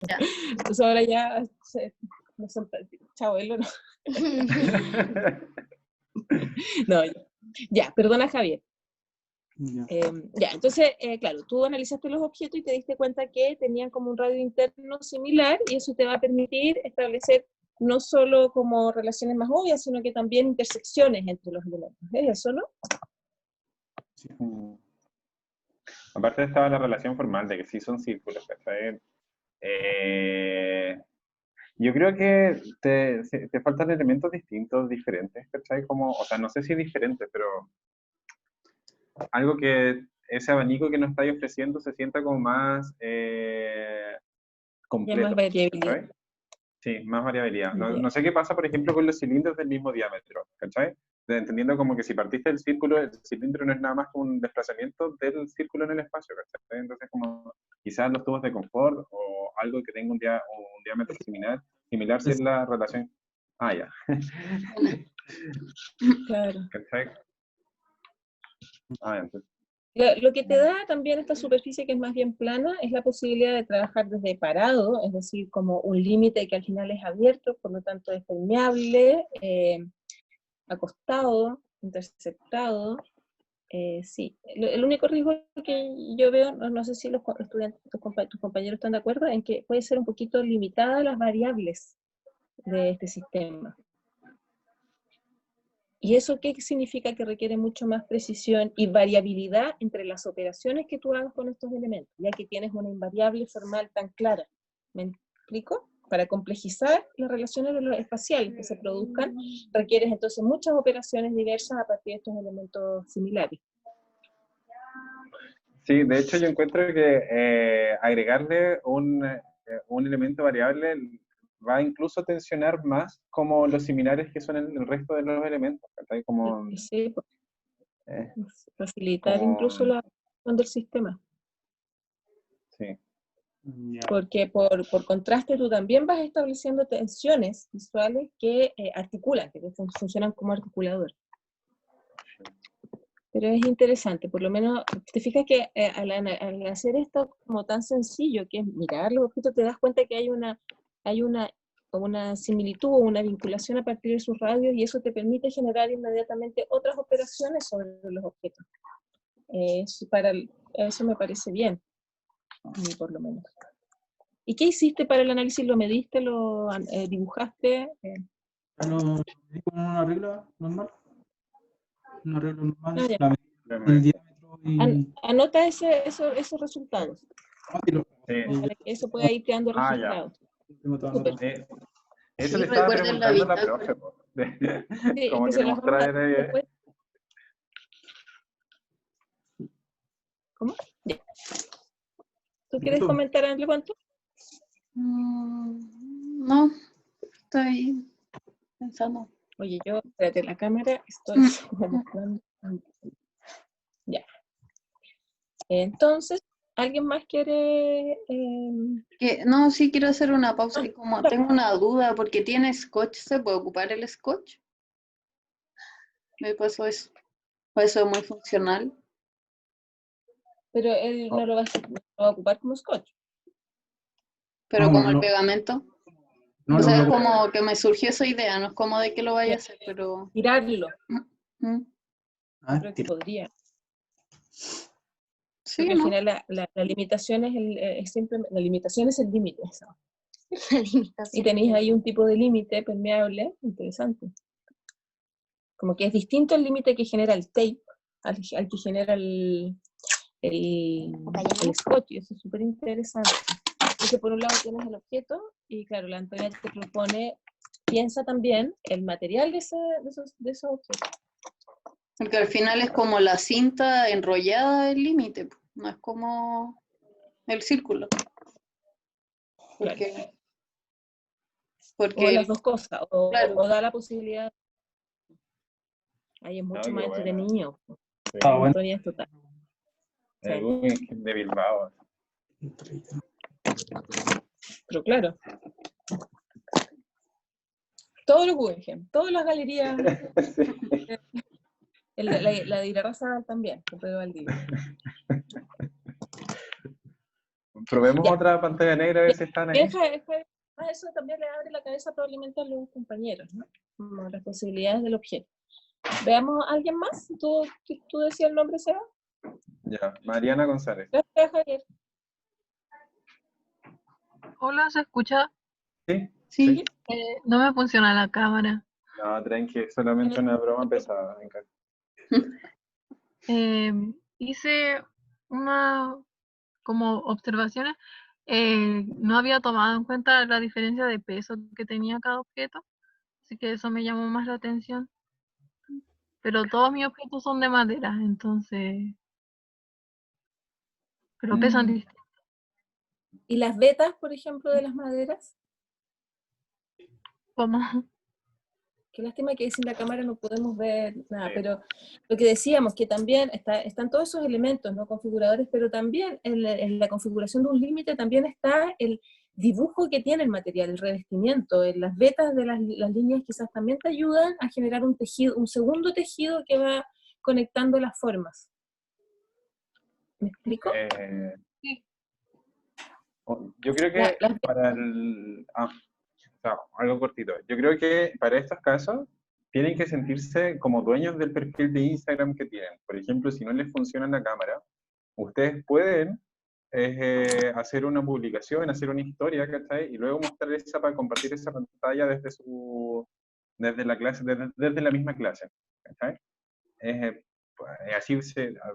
Ya. Entonces ahora ya, no son, chao, él no. No, ya, perdona Javier. Ya. Ya, entonces, claro, tú analizaste los objetos y te diste cuenta que tenían como un radio interno similar y eso te va a permitir establecer no solo como relaciones más obvias, sino que también intersecciones entre los elementos. ¿Es eso, no? Sí. Aparte estaba la relación formal de que sí son círculos, ¿cachai? Yo creo que te faltan elementos distintos, diferentes, ¿cachai? Como, o sea, no sé si diferentes, pero algo que ese abanico que nos estáis ofreciendo se sienta como más Y hay completo, más variabilidad. ¿cachai? Sí, más variabilidad. Ya. No sé qué pasa, por ejemplo, con los cilindros del mismo diámetro, ¿cachai? Entendiendo como que si partiste del círculo, el cilindro no es nada más que un desplazamiento del círculo en el espacio, ¿cachai? Entonces, como quizás los tubos de confort o algo que tenga un diámetro similar si es la relación. Ah, ya. Claro. ¿Cachai? Ah, ya, entonces. Lo que te da también esta superficie que es más bien plana es la posibilidad de trabajar desde parado, es decir, como un límite que al final es abierto, por lo tanto es permeable, acostado, interceptado. Sí, el único riesgo que yo veo, no sé si los estudiantes, tus compañeros están de acuerdo, en que puede ser un poquito limitada las variables de este sistema. ¿Y eso qué significa? Que requiere mucho más precisión y variabilidad entre las operaciones que tú hagas con estos elementos, ya que tienes una invariable formal tan clara. ¿Me explico? Para complejizar las relaciones de los espaciales que se produzcan, requieres entonces muchas operaciones diversas a partir de estos elementos similares. Sí, de hecho yo encuentro que agregarle un elemento variable va a incluso tensionar más como los similares que son el resto de los elementos, ¿cachai? Como, Sí, eh, facilitar como, incluso la acción del sistema. sí. Ya. Porque por contraste tú también vas estableciendo tensiones visuales que articulan, que funcionan como articulador. Pero es interesante, por lo menos, te fijas que al hacer esto como tan sencillo, que es mirar los objetos, te das cuenta que hay una similitud o una vinculación a partir de sus radios, y eso te permite generar inmediatamente otras operaciones sobre los objetos. Eso me parece bien, a mí por lo menos. ¿Y qué hiciste para el análisis? ¿Lo mediste? ¿Lo dibujaste? Ya lo medí con una regla normal. Una regla normal. Ya. La medí el diámetro y. Anota esos resultados, Ah, sí, para que eso pueda ir quedando Ah, registrado. tengo todo Súper. anotado. Eso Sí, le estaba recuerden la preguntando a la bitácora. profe, po. Sí, es Como que se las queremos vamos a dar traer... después. ¿Cómo? Ya. ¿Tú quieres comentar algo, cuánto? No, estoy pensando. Oye, yo, espérate, la cámara, estoy mostrando. Ya. Entonces, ¿alguien más quiere...? No, sí quiero hacer una pausa. Y como Dale. tengo una duda, porque tiene scotch, ¿se puede ocupar el scotch? Me pasó eso. ¿O eso es muy funcional? Pero él no lo va a ocupar como scotch. Pero No, como el no, pegamento. no O lo sea, voy es a ocupar. como que me surgió esa idea, no es como de que lo vaya a hacer, pero... Tirarlo. ¿Mm? Yo creo que Tiro. podría. Sí, Porque al ¿no? final la limitación es simplemente, la limitación es el límite. Eso. La limitación. Y tenéis ahí un tipo de límite permeable interesante. Como que es distinto el límite que genera el tape al que genera el scotch, y eso es súper interesante. Entonces, por un lado tienes el objeto, y claro, la Antonia te propone, piensa también el material de esos objetos. Porque al final es como la cinta enrollada del límite, no es como el círculo. Porque, Claro. porque O las dos cosas, claro. o da la posibilidad. Ahí es mucho qué más bueno. entretenido. Sí. Ah, bueno. Antonia es total. Sí. El Guggenheim de Bilbao. Pero claro, todos los Guggenheim, todas las galerías, Sí. la de Irarrázaval también, con Pedro Valdivia. Probemos Ya. otra pantalla negra a ver si están ahí. Eso también le abre la cabeza probablemente a los compañeros, ¿no? Como las posibilidades del objeto. Veamos a alguien más. ¿Tú decías el nombre, Seba? Ya, Mariana González. Gracias, Javier. Hola, ¿se escucha? ¿Sí? Sí. No me funciona la cámara. No, tranqui, es solamente una broma pesada. Venga. Hice una como observaciones. No había tomado en cuenta la diferencia de peso que tenía cada objeto, así que eso me llamó más la atención. Pero todos mis objetos son de madera, entonces, pero pesan distinto. ¿Y las vetas, por ejemplo, de las maderas? Como Qué lástima que sin la cámara no podemos ver nada, Sí. pero lo que decíamos, que también están todos esos elementos, ¿no? Configuradores, pero también en la configuración de un límite también está el dibujo que tiene el material, el revestimiento. En las vetas de las líneas quizás también te ayudan a generar un tejido, un segundo tejido que va conectando las formas. ¿Me explico? sí, Yo creo que Las para el... algo cortito. Yo creo que para estos casos tienen que sentirse como dueños del perfil de Instagram que tienen. Por ejemplo, si no les funciona la cámara, ustedes pueden hacer una publicación, hacer una historia, ¿cachai? Y luego mostrar esa para compartir esa pantalla desde la clase, desde la misma clase, ¿cachai? Pues, así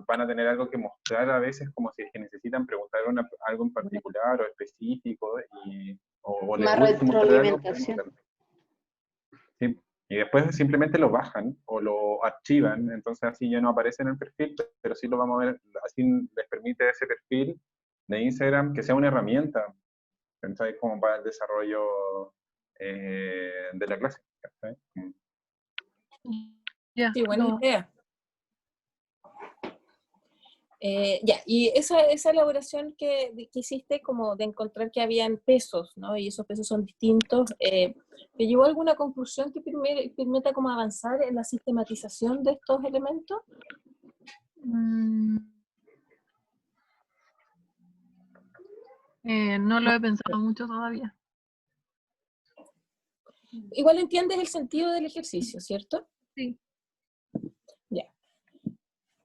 van a tener algo que mostrar a veces, como si es que necesitan preguntar algo en particular o específico o les Más urge mostrar algo, pueden retroalimentación. hacerlo. Sí. Y después simplemente lo bajan o lo archivan, entonces así ya no aparece en el perfil, pero sí lo vamos a ver, así les permite ese perfil de Instagram que sea una herramienta, ¿cachai? Como para el desarrollo de la clase, ¿cachai? ya, Sí, buena idea. Ya, y esa elaboración que hiciste como de encontrar que habían pesos, ¿no? Y esos pesos son distintos, ¿te llevó a alguna conclusión que permita como avanzar en la sistematización de estos elementos? No lo he pensado mucho todavía. Igual entiendes el sentido del ejercicio, ¿cierto? Sí. Ya.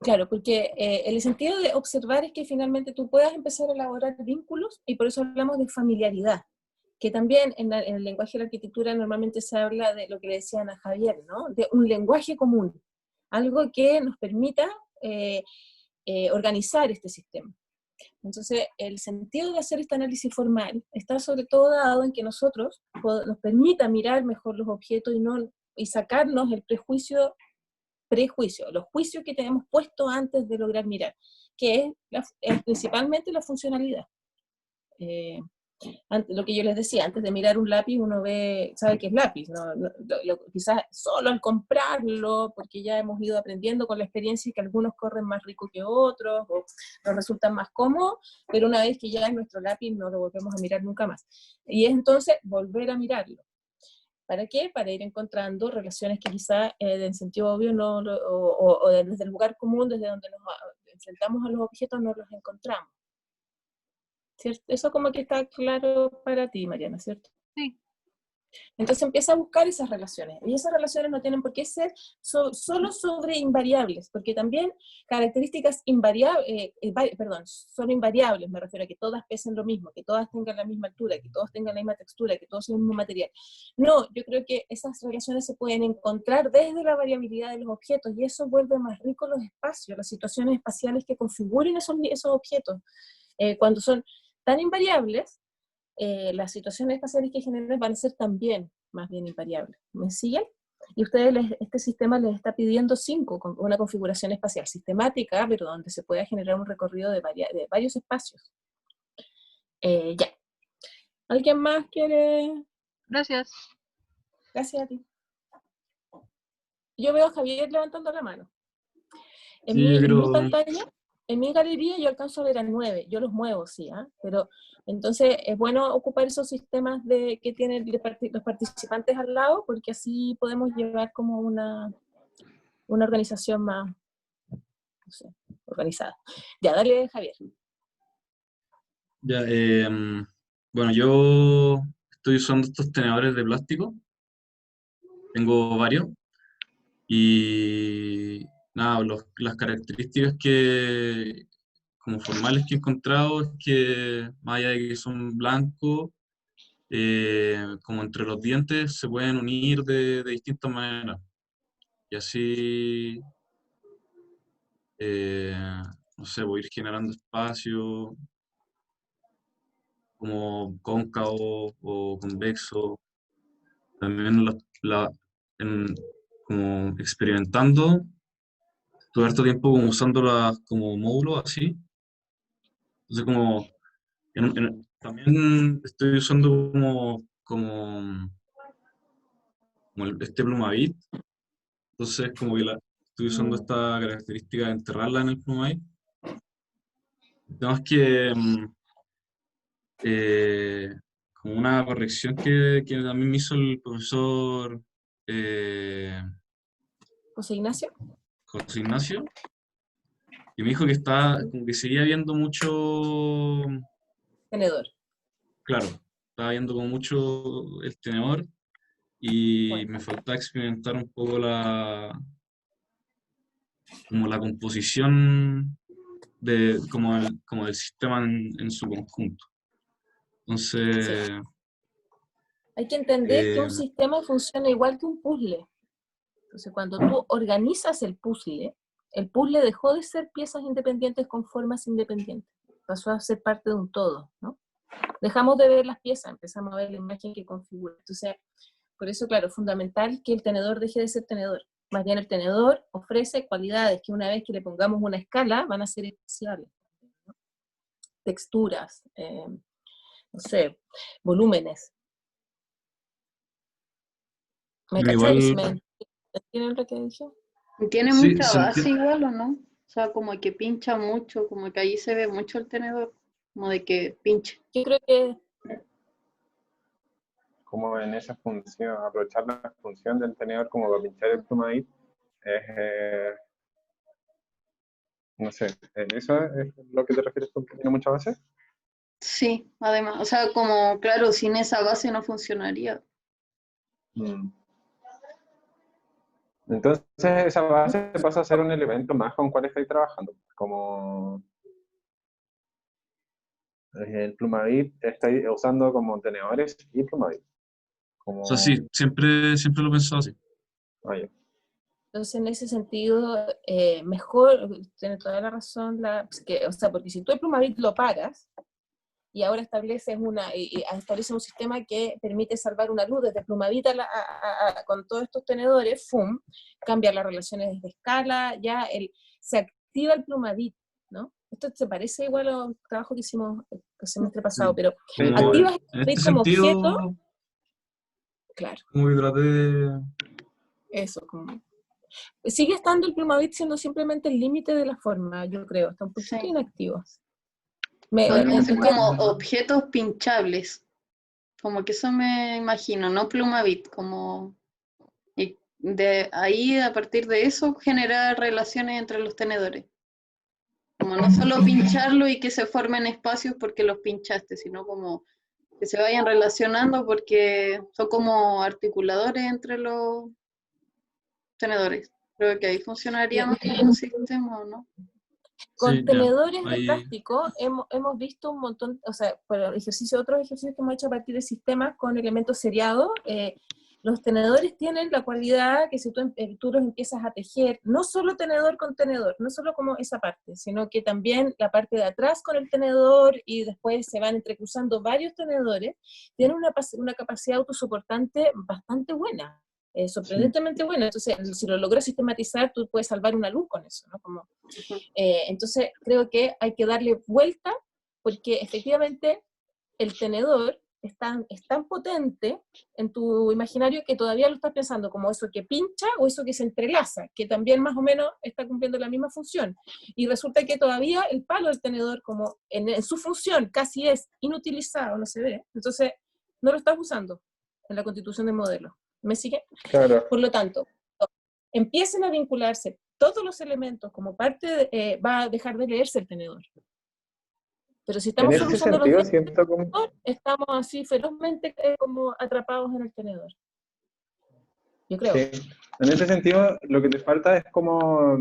Claro, porque el sentido de observar es que finalmente tú puedas empezar a elaborar vínculos, y por eso hablamos de familiaridad, que también en el lenguaje de la arquitectura normalmente se habla de lo que le decían a Javier, ¿no? De un lenguaje común, algo que nos permita organizar este sistema. Entonces, el sentido de hacer este análisis formal está sobre todo dado en que nosotros nos permita mirar mejor los objetos y sacarnos el prejuicio, los juicios que tenemos puestos antes de lograr mirar, que es principalmente la funcionalidad. Lo que yo les decía, antes de mirar un lápiz uno sabe que es lápiz, ¿no? Quizás solo al comprarlo, porque ya hemos ido aprendiendo con la experiencia que algunos corren más rico que otros, o nos resultan más cómodos, pero una vez que ya es nuestro lápiz no lo volvemos a mirar nunca más. Y es entonces volver a mirarlo. ¿Para qué? Para ir encontrando relaciones que quizá en sentido obvio o desde el lugar común, desde donde nos enfrentamos a los objetos, no los encontramos. ¿Cierto? Eso como que está claro para ti, Mariana, ¿cierto? Sí. Entonces empieza a buscar esas relaciones, y esas relaciones no tienen por qué ser solo sobre invariables, porque también características son invariables, me refiero a que todas pesen lo mismo, que todas tengan la misma altura, que todos tengan la misma textura, que todos sean el mismo material. No, yo creo que esas relaciones se pueden encontrar desde la variabilidad de los objetos, y eso vuelve más rico los espacios, las situaciones espaciales que configuren esos objetos. Cuando son tan invariables, las situaciones espaciales que generen van a ser también más bien invariables. ¿Me siguen? Y este sistema les está pidiendo 5, con una configuración espacial sistemática, pero donde se pueda generar un recorrido de varios espacios. Ya. ¿Alguien más quiere? Gracias. Gracias a ti. Yo veo a Javier levantando la mano. En Sí, yo mi creo... pantalla, en mi galería yo alcanzo a ver a 9, yo los muevo, sí, pero entonces es bueno ocupar esos sistemas que tienen los participantes al lado, porque así podemos llevar como una organización más, no sé, organizada. Ya, dale, Javier. Ya, bueno, yo estoy usando estos tenedores de plástico, tengo varios, y nada, las características como formales que he encontrado es que, más allá de que son blancos, como entre los dientes se pueden unir de distintas maneras. Y así, eh, no sé, voy a ir generando espacio como cóncavo o convexo. También en- como experimentando, todo harto tiempo como usándolas como módulos así. Entonces como, también estoy usando este Plumavit. Entonces como que estoy usando esta característica de enterrarla en el Plumavit. El tema es que eh, como una corrección que también me hizo el profesor José Ignacio. José Ignacio, y me dijo que como que seguía viendo mucho, Tenedor. claro, estaba viendo como mucho el tenedor y Bueno, me faltaba experimentar un poco como la composición como del sistema en su conjunto. sí. Entonces, Hay que entender que eh, un sistema funciona igual que un puzzle. Entonces, cuando tú organizas el puzzle dejó de ser piezas independientes con formas independientes. Pasó a ser parte de un todo, ¿no? Dejamos de ver las piezas, empezamos a ver la imagen que configura. Entonces, por eso, claro, es fundamental que el tenedor deje de ser tenedor. Más bien el tenedor ofrece cualidades que una vez que le pongamos una escala van a ser especiales. ¿No? Texturas, no sé, volúmenes. ¿Me cachai? igual, ¿Me entienden lo que dije? Tiene sí, mucha base igual, ¿o no? O sea, como que pincha mucho, como que ahí se ve mucho el tenedor, como de que pincha. Yo creo que Como en esa función, aprovechar la función del tenedor como para pinchar el Plumavit, es, no sé, ¿eso es lo que te refieres con que tiene mucha base? Sí, además, o sea, como, claro, sin esa base no funcionaría. Mm. Entonces esa base pasa a ser un elemento más con el cual estáis trabajando. Como el Plumavit estáis usando como tenedores y Plumavit. o sea, Como, sí, siempre lo he pensado así. oye, entonces, en ese sentido, mejor, tiene toda la razón, o sea, porque si tú el Plumavit lo pagas y ahora estableces establece un sistema que permite salvar una luz desde Plumavit con todos estos tenedores, ¡fum!, cambia las relaciones de escala, ya se activa el Plumavit, ¿no? Esto se parece igual al trabajo que hicimos el semestre pasado, Sí. pero Como activas el en este Plumavit como objeto, sentido, claro, como que traté de... eso, como sigue estando el Plumavit siendo simplemente el límite de la forma, yo creo, está un poquito Sí. inactivo. Podrían ser ¿Entendés? como objetos pinchables, como que eso me imagino, no Plumavit, como y de ahí, a partir de eso, generar relaciones entre los tenedores. Como no solo pincharlo y que se formen espacios porque los pinchaste, sino como que se vayan relacionando porque son como articuladores entre los tenedores. Creo que ahí funcionaría más como un sistema, ¿no? Con Sí, ya, tenedores de ahí... plástico hemos visto un montón, o sea, por otros ejercicios que hemos hecho a partir de sistemas con elementos seriados, los tenedores tienen la cualidad que si tú los empiezas a tejer, no solo tenedor con tenedor, no solo como esa parte, sino que también la parte de atrás con el tenedor y después se van entrecruzando varios tenedores, tienen una capacidad autosoportante bastante buena. Sorprendentemente buena. Entonces, si lo logras sistematizar, tú puedes salvar una luz con eso, ¿no? Como, entonces, creo que hay que darle vuelta porque efectivamente el tenedor es tan potente en tu imaginario que todavía lo estás pensando como eso que pincha o eso que se entrelaza, que también más o menos está cumpliendo la misma función. Y resulta que todavía el palo del tenedor, como en su función casi es inutilizado, no se ve, entonces no lo estás usando en la constitución del modelo. ¿Me sigue? claro. Por lo tanto, empiecen a vincularse todos los elementos como parte va a dejar de leerse el tenedor. Pero si En estamos ese solucionando los sentido, dientes, siento como... estamos así ferozmente como atrapados en el tenedor. Yo creo. Sí, en ese sentido, lo que te falta es como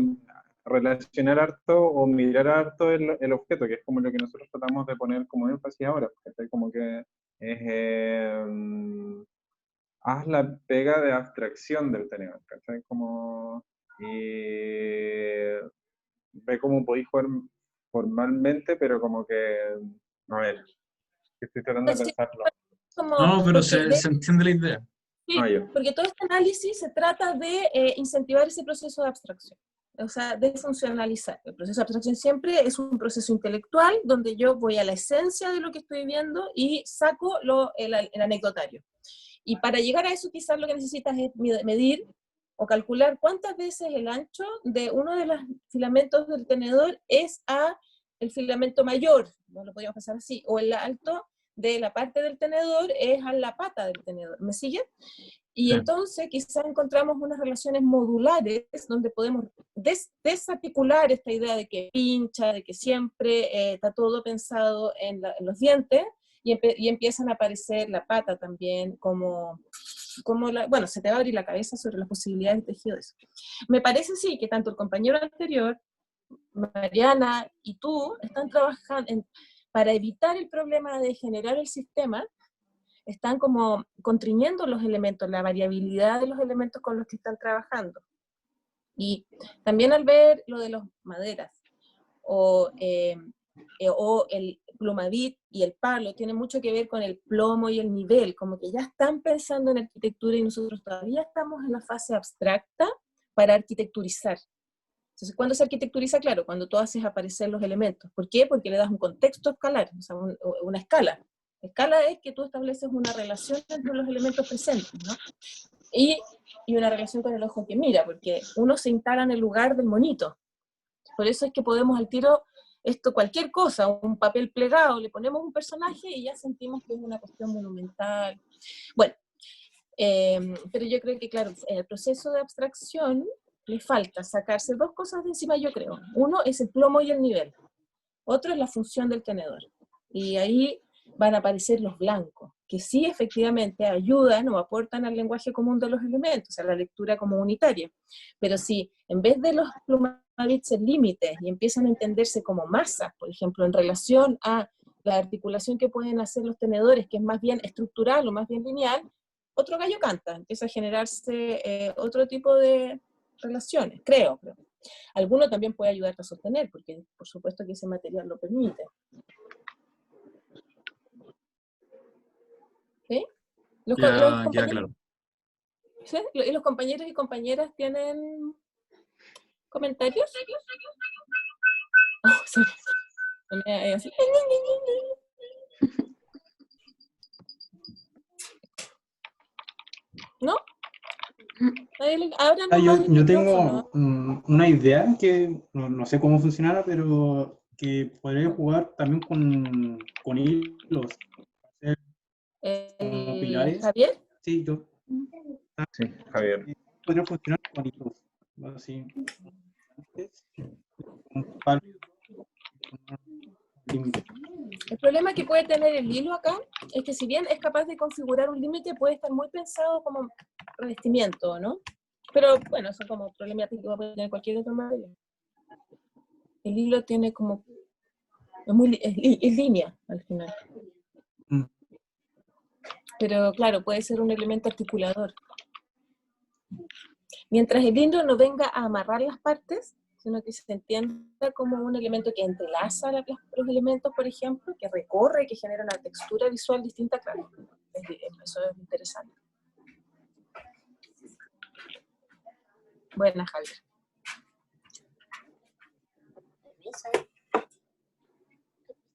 relacionar harto o mirar harto el objeto, que es como lo que nosotros tratamos de poner como énfasis ahora, ¿cachai? Como que es, haz la pega de abstracción del tenedor, ¿cachai? Como, y ve cómo podéis jugar formalmente, pero como que, a ver, estoy tratando de Pues sí, pensarlo. como, No, pero porque se entiende la idea. sí, Ah, yo. porque todo este análisis se trata de incentivar ese proceso de abstracción, o sea, de funcionalizar. El proceso de abstracción siempre es un proceso intelectual donde yo voy a la esencia de lo que estoy viendo y saco el anecdotario. Y para llegar a eso quizás lo que necesitas es medir o calcular cuántas veces el ancho de uno de los filamentos del tenedor es a el filamento mayor, no lo podríamos pasar así, o el alto de la parte del tenedor es a la pata del tenedor. ¿Me sigue? Y Sí. entonces quizás encontramos unas relaciones modulares donde podemos desarticular esta idea de que pincha, de que siempre está todo pensado en los dientes, y empiezan a aparecer la pata también como bueno, se te va a abrir la cabeza sobre las posibilidades de tejido de eso. Me parece sí que tanto el compañero anterior, Mariana y tú, están trabajando para evitar el problema de generar el sistema, están como constriñendo los elementos, la variabilidad de los elementos con los que están trabajando. Y también al ver lo de las maderas, o el plumavit y el palo, tiene mucho que ver con el plomo y el nivel, como que ya están pensando en arquitectura y nosotros todavía estamos en la fase abstracta para arquitecturizar. Entonces, ¿cuándo se arquitecturiza? Claro, cuando tú haces aparecer los elementos. ¿Por qué? Porque le das un contexto escalar, o sea, una escala. Escala es que tú estableces una relación entre los elementos presentes, ¿no? Y una relación con el ojo que mira, porque uno se instala en el lugar del monito. Por eso es que podemos al tiro, cualquier cosa, un papel plegado, le ponemos un personaje y ya sentimos que es una cuestión monumental. Bueno, pero yo creo que, claro, en el proceso de abstracción le falta sacarse dos cosas de encima, yo creo. Uno es el plomo y el nivel. Otro es la función del tenedor. Y ahí van a aparecer los blancos, que sí efectivamente ayudan o aportan al lenguaje común de los elementos, a la lectura como unitaria. Pero si en vez de los plumavits en límites y empiezan a entenderse como masas, por ejemplo, en relación a la articulación que pueden hacer los tenedores, que es más bien estructural o más bien lineal, otro gallo canta, empieza a generarse otro tipo de relaciones, creo. Alguno también puede ayudarte a sostener, porque por supuesto que ese material lo permite. ¿Sí? Ya, claro. ¿Sí? ¿Y los compañeros y compañeras tienen comentarios? Oh, sorry. Así. ¿No? Ahora Yo tengo una idea que no sé cómo funcionará, pero que podría jugar también con hilos, hacer como pilares. ¿Javier? Sí, yo Sí, Javier. podría funcionar con hilos, así. Un palo, un límite. El problema que puede tener el hilo acá es que si bien es capaz de configurar un límite, puede estar muy pensado como revestimiento, ¿no? Pero bueno, son como problemáticas que va a poder tener cualquier otro material. El hilo tiene como... es línea al final. Pero claro, puede ser un elemento articulador. Mientras el hilo no venga a amarrar las partes, sino que se entienda como un elemento que entrelaza los elementos, por ejemplo, que recorre, que genera una textura visual distinta, claro. Eso es interesante. Buenas, Javier.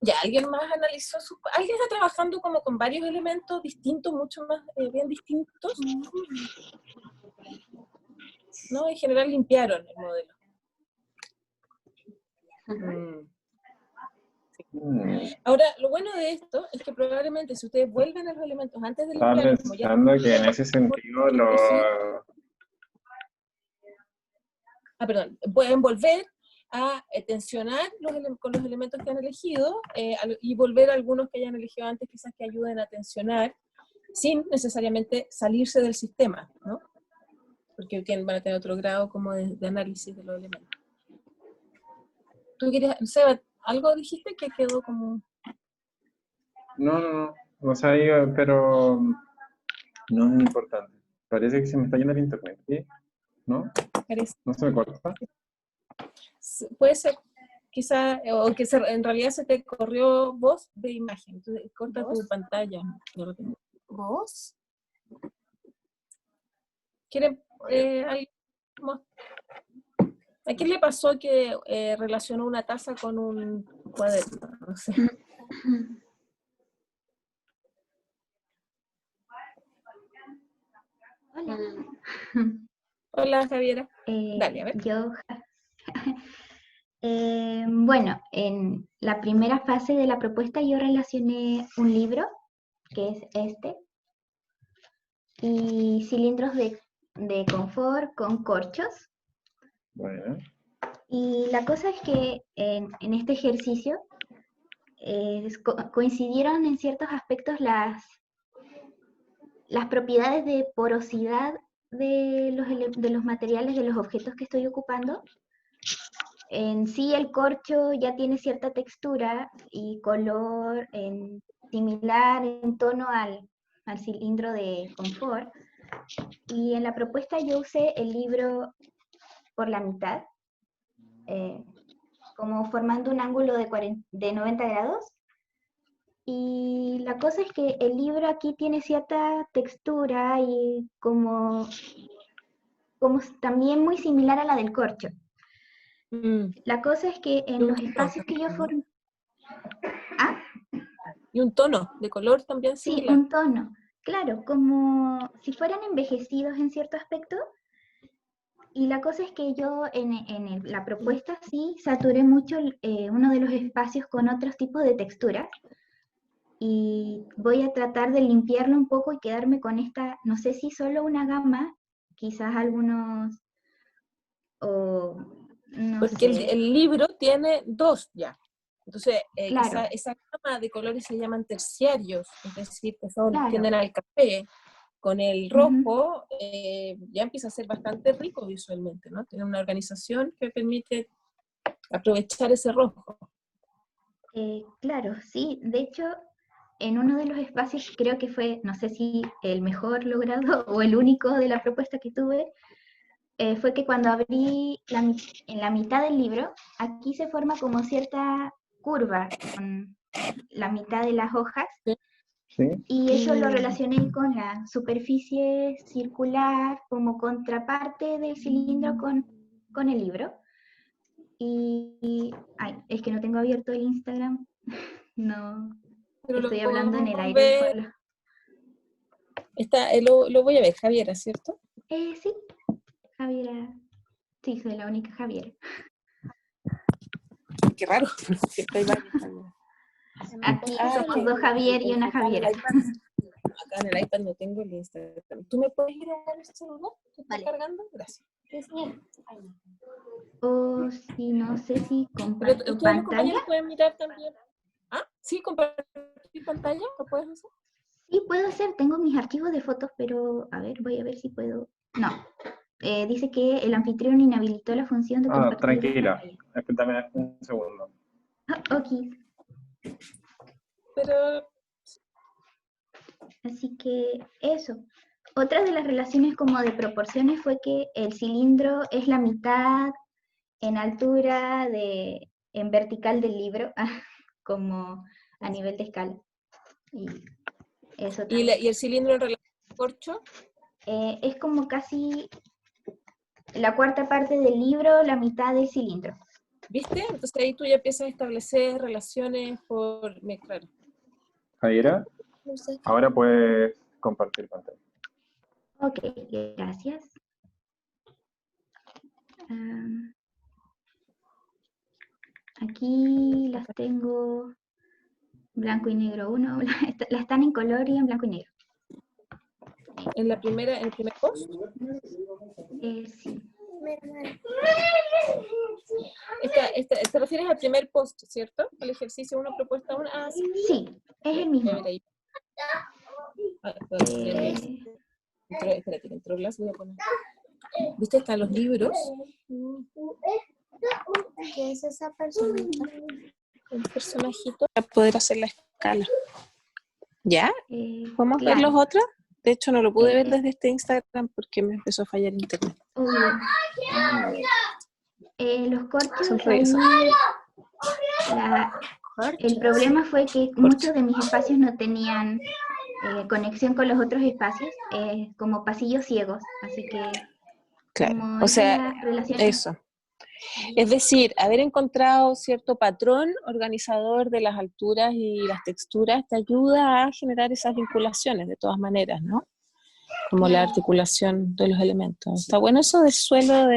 Ya, ¿alguien más analizó ¿Alguien está trabajando como con varios elementos distintos, mucho más bien distintos? No, en general limpiaron el modelo. Ahora, lo bueno de esto es que probablemente si ustedes vuelven a los elementos antes de Estaba limpiar, como ya... pensando que en ese sentido perdón, pueden volver a tensionar con los elementos que han elegido y volver a algunos que hayan elegido antes quizás que ayuden a tensionar sin necesariamente salirse del sistema, ¿no? Porque van a tener otro grado como de análisis de los elementos. ¿Tú querías, Seba, algo dijiste que quedó como...? No. O sea, pero no es importante. Parece que se me está yendo el internet, ¿sí? ¿No? Parece. ¿No se me corta? Puede ser, quizá, o que en realidad se te corrió voz de imagen. Entonces, corta tu pantalla. ¿Vos? ¿Quieren ¿a quién le pasó que relacionó una taza con un cuaderno? No sé. Hola. Hola, Javiera. Dale, a ver. Bueno, en la primera fase de la propuesta yo relacioné un libro, que es este, y cilindros de confort con corchos. Bueno. Y la cosa es que en este ejercicio coincidieron en ciertos aspectos las propiedades de porosidad de los materiales, de los objetos que estoy ocupando. En sí el corcho ya tiene cierta textura y color similar en tono al cilindro de confort. Y en la propuesta yo usé el libro por la mitad, como formando un ángulo de 90 grados. Y la cosa es que el libro aquí tiene cierta textura y como también muy similar a la del corcho. La cosa es que en los espacios que yo formé... ¿Ah? Y un tono de color también similar. Sí, un tono. Claro, como si fueran envejecidos en cierto aspecto. Y la cosa es que yo en la propuesta sí saturé mucho uno de los espacios con otros tipos de texturas. Y voy a tratar de limpiarlo un poco y quedarme con esta, no sé si solo una gama, quizás algunos... Porque el libro tiene dos ya. Entonces, claro. quizá esa gama de colores se llaman terciarios, es decir, que son, Claro. tienden al café. Con el rojo ya empieza a ser bastante rico visualmente, ¿no? Tiene una organización que permite aprovechar ese rojo. Claro, sí. De hecho, en uno de los espacios, creo que fue, no sé si el mejor logrado o el único de la propuesta que tuve, fue que cuando abrí en la mitad del libro, aquí se forma como cierta curva con la mitad de las hojas. ¿Sí? Y eso lo relacioné con la superficie circular como contraparte del cilindro con el libro. Ay, es que no tengo abierto el Instagram. No, pero estoy hablando en el aire. Lo voy a ver, Javiera, ¿cierto? Sí, Javiera. Sí, soy la única Javiera. Qué raro, siempre hay varias Javiera. Aquí somos dos Javier y una Javiera. Acá en el iPad no tengo el Instagram. ¿Tú me puedes ir a dar el celular? ¿Te está cargando? Gracias. O si no sé si compartir ¿Ustedes pantalla. los compañeros pueden mirar también? ¿Ah? ¿Sí? ¿Compartir pantalla? ¿Lo puedes hacer? Sí, puedo hacer. Tengo mis archivos de fotos, pero a ver, voy a ver si puedo. No. Dice que el anfitrión inhabilitó la función de compartir. Tranquila. Espérame un segundo. Ok. Pero... Así que eso. Otra de las relaciones como de proporciones fue que el cilindro es la mitad en altura en vertical del libro, como a nivel de escala. Y eso también. ¿Y el cilindro en relación al corcho? Es como casi la cuarta parte del libro, la mitad del cilindro. ¿Viste? Entonces ahí tú ya empiezas a establecer relaciones por... Claro. Javiera, ahora puedes compartir pantalla. Ok, gracias. Aquí las tengo blanco y negro 1, las están en color y en blanco y negro. ¿En el primer post? Sí. Te refieres al primer post, ¿cierto? El ejercicio 1, propuesta 1. Ah, sí. Sí, es el mismo. Espérate, que entró Blas, voy a poner. ¿Viste? Están los libros. ¿Qué es esa personita? Un personajito para poder hacer la escala. ¿Ya? ¿Podemos ver Claro. los otros? De hecho, no lo pude ver desde este Instagram porque me empezó a fallar internet. Obvio. Los corchos, Son ahí, redes. el problema fue que muchos de mis espacios no tenían conexión con los otros espacios, como pasillos ciegos, así que Claro, como o esa sea, relación eso. Es decir, haber encontrado cierto patrón organizador de las alturas y las texturas te ayuda a generar esas vinculaciones de todas maneras, ¿no? Como la articulación de los elementos. Está bueno eso del suelo,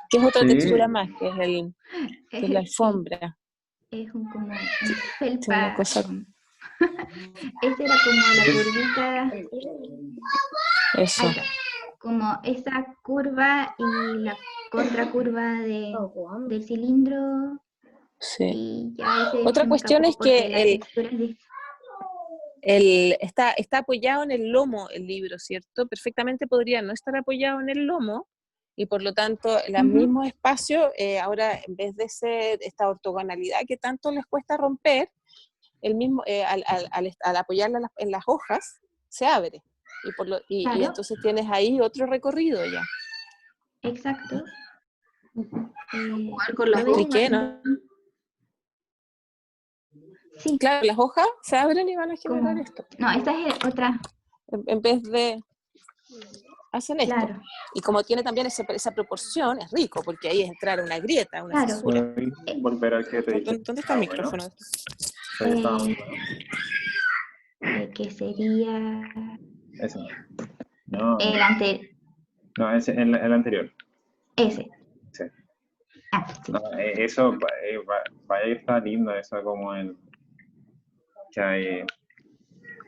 que es otra Sí. textura más, que es la sí, alfombra. es como un Tiene felpa. una cosa... Esa era como la curvita, Eso. ahí está, como esa curva y la contracurva del cilindro. Sí. Y ya ese Otra se me cuestión escapó es porque que la textura es está apoyado en el lomo el libro, ¿cierto? Perfectamente podría no estar apoyado en el lomo y por lo tanto el mismo espacio, ahora en vez de ser esta ortogonalidad que tanto les cuesta romper, el mismo, al apoyarla en las hojas, se abre. Y Claro. entonces tienes ahí otro recorrido ya. Exacto. Jugar con las ¿lo ves? ¿Y qué, no? Sí. Claro, las hojas se abren y van a generar esto. No, esta es otra. En vez de... hacen esto. Claro. Y como tiene también esa proporción, es rico, porque ahí es entrar a una grieta, una Claro. fisura. Volver al que te dije. ¿Dónde está el micrófono? Que sería Ese. No, el anterior. no, ese, el anterior. Ese. Sí. Ah, sí. No, eso, vaya que está lindo, eso como el... que hay...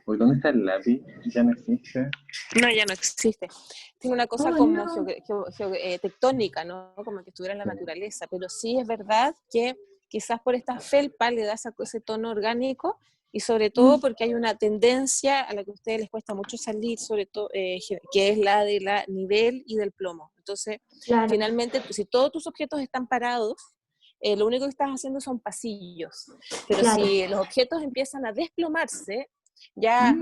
Uy, ¿dónde está el lápiz? Ya no existe. No, ya no existe. Tiene una cosa como tectónica, ¿no? Como que estuviera en la naturaleza, pero sí es verdad que quizás por esta felpa le da ese tono orgánico y sobre todo porque hay una tendencia a la que a ustedes les cuesta mucho salir, sobre todo, que es la de la nivel y del plomo. Entonces, finalmente, si todos tus objetos están parados, lo único que estás haciendo son pasillos. Pero si los objetos empiezan a desplomarse, ya,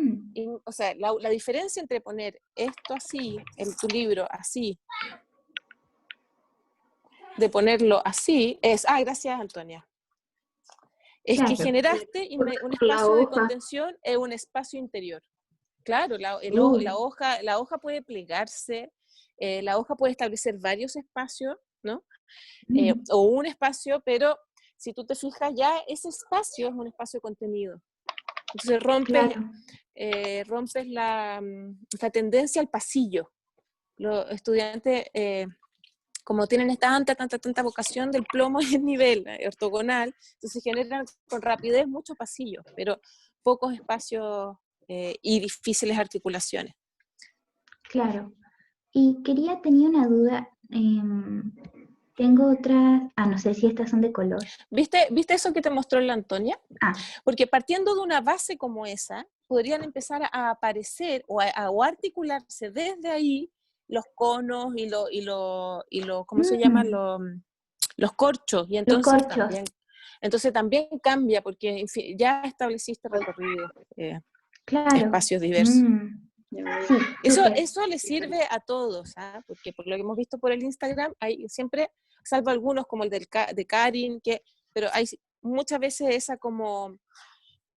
o sea, la diferencia entre poner esto así, en tu libro así, de ponerlo así, es, gracias Antonia, es que generaste un espacio de contención en un espacio interior. Claro, la hoja puede plegarse, la hoja puede establecer varios espacios, ¿no? O un espacio, pero si tú te fijas ya, ese espacio es un espacio contenido. Entonces rompes la tendencia al pasillo. Los estudiantes, como tienen tanta vocación del plomo y el nivel ortogonal, entonces generan con rapidez muchos pasillos, pero pocos espacios y difíciles articulaciones. Claro. Y tenía una duda. Tengo otras, no sé si estas son de color. ¿Viste eso que te mostró la Antonia? Porque partiendo de una base como esa, podrían empezar a aparecer o a articularse desde ahí los conos y los ¿cómo se llaman? Los corchos. Y entonces también cambia, porque en fin, ya estableciste recorrido, espacios diversos. Sí, eso le sirve a todos, porque por lo que hemos visto por el Instagram, hay siempre, salvo algunos como el de Karin, pero hay muchas veces esa como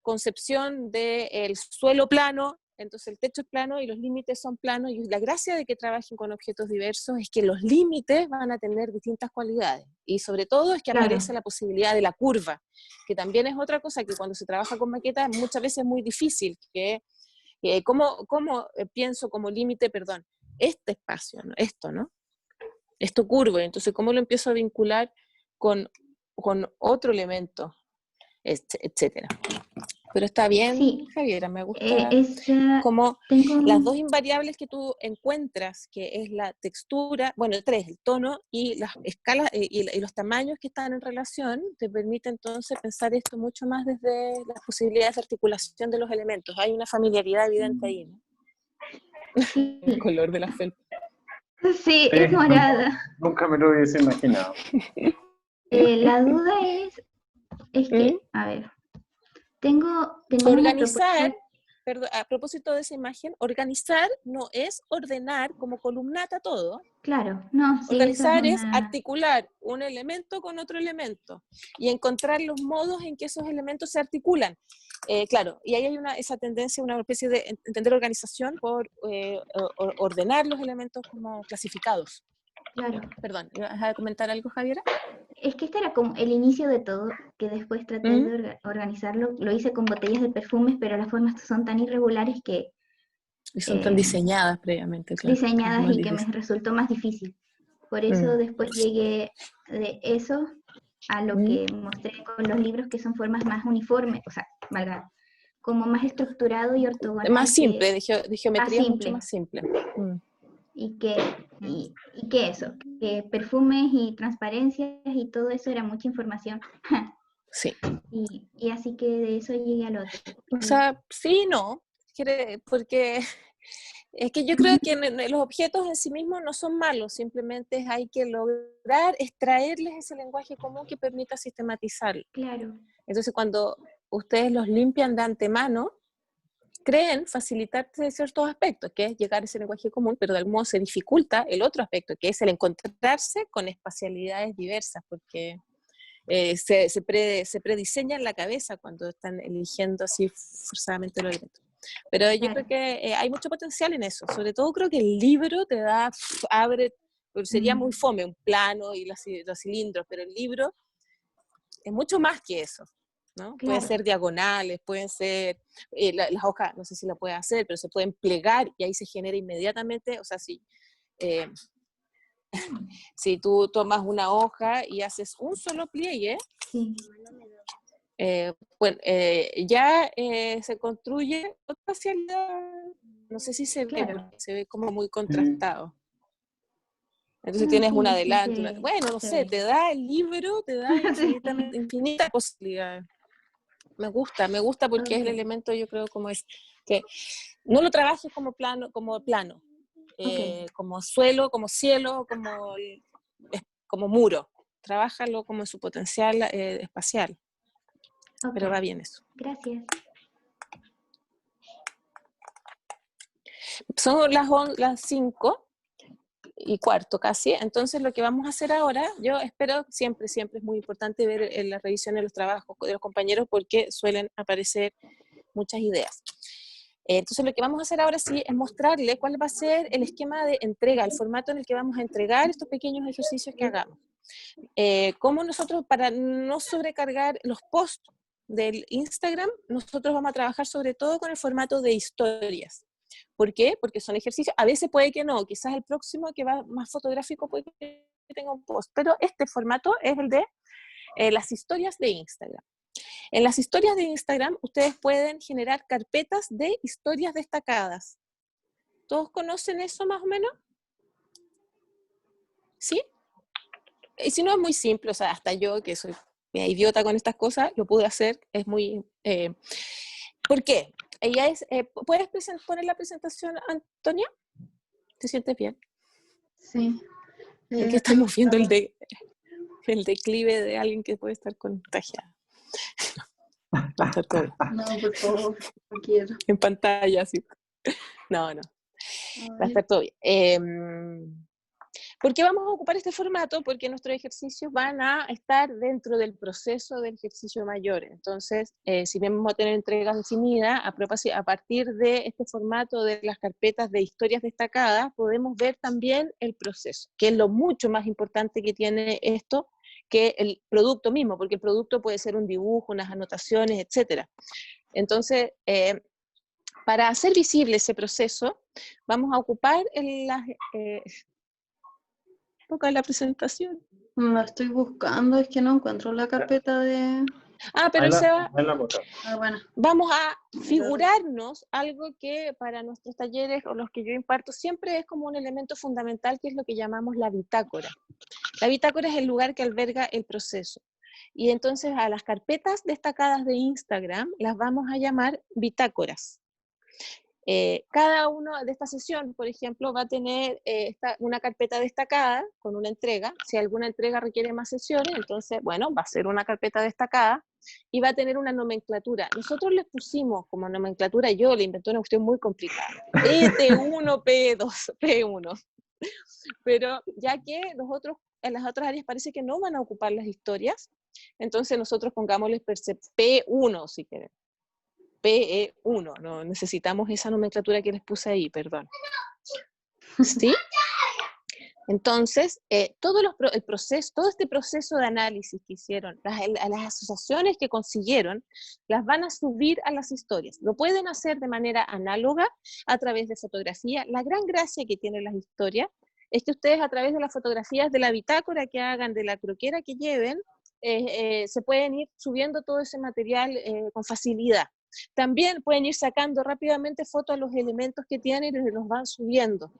concepción del suelo plano, entonces el techo es plano y los límites son planos, y la gracia de que trabajen con objetos diversos es que los límites van a tener distintas cualidades, y sobre todo es que aparece la posibilidad de la curva, que también es otra cosa que cuando se trabaja con maquetas muchas veces es muy difícil, que ¿cómo pienso como límite, este espacio, ¿no? Esto curvo, entonces ¿cómo lo empiezo a vincular con otro elemento, etcétera? Pero está bien, Sí. Javiera, me gusta como tengo las dos invariables que tú encuentras, que es la textura, bueno, 3, el tono y las escalas y los tamaños que están en relación, te permite entonces pensar esto mucho más desde las posibilidades de articulación de los elementos. Hay una familiaridad evidente ahí, ¿no? Sí. El color de la felpa. Sí, es morada. Nunca me lo hubiese imaginado. La duda es que, a ver, tenemos una Organizar, propuesta. perdón, a propósito de esa imagen, organizar no es ordenar como columnata todo. Claro, no, sí, Organizar eso es articular un elemento con otro elemento y encontrar los modos en que esos elementos se articulan. Claro, y ahí hay esa tendencia, una especie de entender organización por ordenar los elementos como clasificados. Claro. Perdón, ¿vas a comentar algo, Javiera? Es que este era como el inicio de todo, que después traté de organizarlo. Lo hice con botellas de perfumes, pero las formas son tan irregulares que... Y son tan diseñadas previamente, claro. Diseñadas y que me resultó más difícil. Por eso después llegué de eso a lo que mostré con los libros, que son formas más uniformes, o sea, valga, como más estructurado y ortogonal. Más simple, de geometría mucho más simple. Y que eso, que perfumes y transparencias y todo eso era mucha información. Sí. Y así que de eso llegué al otro. O sea, sí, no, porque es que yo creo que los objetos en sí mismos no son malos, simplemente hay que lograr extraerles ese lenguaje común que permita sistematizarlo. Claro. Entonces, cuando ustedes los limpian de antemano, creen facilitarse ciertos aspectos, que es llegar a ese lenguaje común, pero de algún modo se dificulta el otro aspecto, que es el encontrarse con espacialidades diversas, porque se prediseña en la cabeza cuando están eligiendo así forzadamente los elementos. Pero yo creo que hay mucho potencial en eso. Sobre todo creo que el libro te da, abre, sería muy fome un plano y los cilindros, pero el libro es mucho más que eso, ¿no? Claro. Pueden ser diagonales, pueden ser, las hojas, no sé si la puede hacer, pero se pueden plegar y ahí se genera inmediatamente, o sea, si tú tomas una hoja y haces un solo pliegue, ya se construye otra espacialidad, no sé si se ve, porque se ve como muy contrastado. Entonces tienes una adelante, bueno, no sé, te da el libro, te da infinitas posibilidades. Me gusta porque es el elemento, yo creo, como es, que no lo trabajes como plano, como suelo, como cielo, como muro. Trabájalo como en su potencial espacial. Pero va bien eso. Gracias. Son las 5:15 casi, entonces lo que vamos a hacer ahora, yo espero, siempre es muy importante ver la revisión de los trabajos de los compañeros porque suelen aparecer muchas ideas. Entonces lo que vamos a hacer ahora sí es mostrarle cuál va a ser el esquema de entrega, el formato en el que vamos a entregar estos pequeños ejercicios que hagamos. Cómo nosotros, para no sobrecargar los posts del Instagram, nosotros vamos a trabajar sobre todo con el formato de historias. ¿Por qué? Porque son ejercicios, a veces puede que no, quizás el próximo que va más fotográfico puede que tenga un post, pero este formato es el de las historias de Instagram. En las historias de Instagram ustedes pueden generar carpetas de historias destacadas. ¿Todos conocen eso más o menos? ¿Sí? Y si no, es muy simple, o sea, hasta yo que soy idiota con estas cosas, lo pude hacer, es muy... ¿Por qué? Ella es, ¿puedes poner la presentación, Antonia? ¿Te sientes bien? Sí. Porque estamos viendo el declive de alguien que puede estar contagiado. Va a estar todo bien. No, por favor, no quiero. En pantalla, sí. No. Va a estar todo bien. ¿Por qué vamos a ocupar este formato? Porque nuestros ejercicios van a estar dentro del proceso del ejercicio mayor. Entonces, si bien vamos a tener entregas definidas, a partir de este formato de las carpetas de historias destacadas, podemos ver también el proceso, que es lo mucho más importante que tiene esto que el producto mismo, porque el producto puede ser un dibujo, unas anotaciones, etc. Entonces, para hacer visible ese proceso, vamos a ocupar la presentación. La estoy buscando, es que no encuentro la carpeta de... Pero Seba, Bueno. vamos a figurarnos algo que para nuestros talleres o los que yo imparto siempre es como un elemento fundamental, que es lo que llamamos la bitácora. La bitácora es el lugar que alberga el proceso. Y entonces a las carpetas destacadas de Instagram las vamos a llamar bitácoras. Cada una de esta sesión, por ejemplo, va a tener una carpeta destacada con una entrega. Si alguna entrega requiere más sesiones, entonces, bueno, va a ser una carpeta destacada y va a tener una nomenclatura. Nosotros les pusimos como nomenclatura, yo le inventé una cuestión muy complicada. T1, P2, P1. Pero ya que en las otras áreas parece que no van a ocupar las historias, entonces nosotros pongámosles P1 si quieren. PE1, no necesitamos esa nomenclatura que les puse ahí, perdón. ¿Sí? Entonces, todo este proceso de análisis que hicieron, las asociaciones que consiguieron, las van a subir a las historias. Lo pueden hacer de manera análoga a través de fotografía. La gran gracia que tienen las historias es que ustedes a través de las fotografías de la bitácora que hagan, de la croquera que lleven, se pueden ir subiendo todo ese material con facilidad. También pueden ir sacando rápidamente fotos a los elementos que tienen y los van subiendo.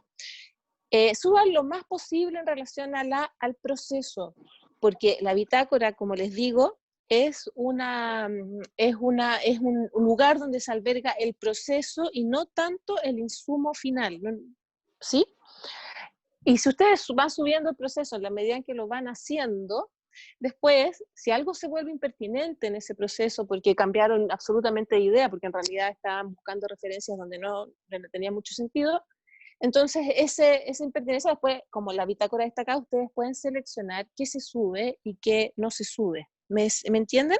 Suban lo más posible en relación al proceso, porque la bitácora, como les digo, es un lugar donde se alberga el proceso y no tanto el insumo final, ¿sí? Y si ustedes van subiendo el proceso en la medida en que lo van haciendo, después, si algo se vuelve impertinente en ese proceso porque cambiaron absolutamente de idea, porque en realidad estaban buscando referencias donde no tenía mucho sentido, entonces esa impertinencia después, como la bitácora destacada, ustedes pueden seleccionar qué se sube y qué no se sube. ¿Me entienden?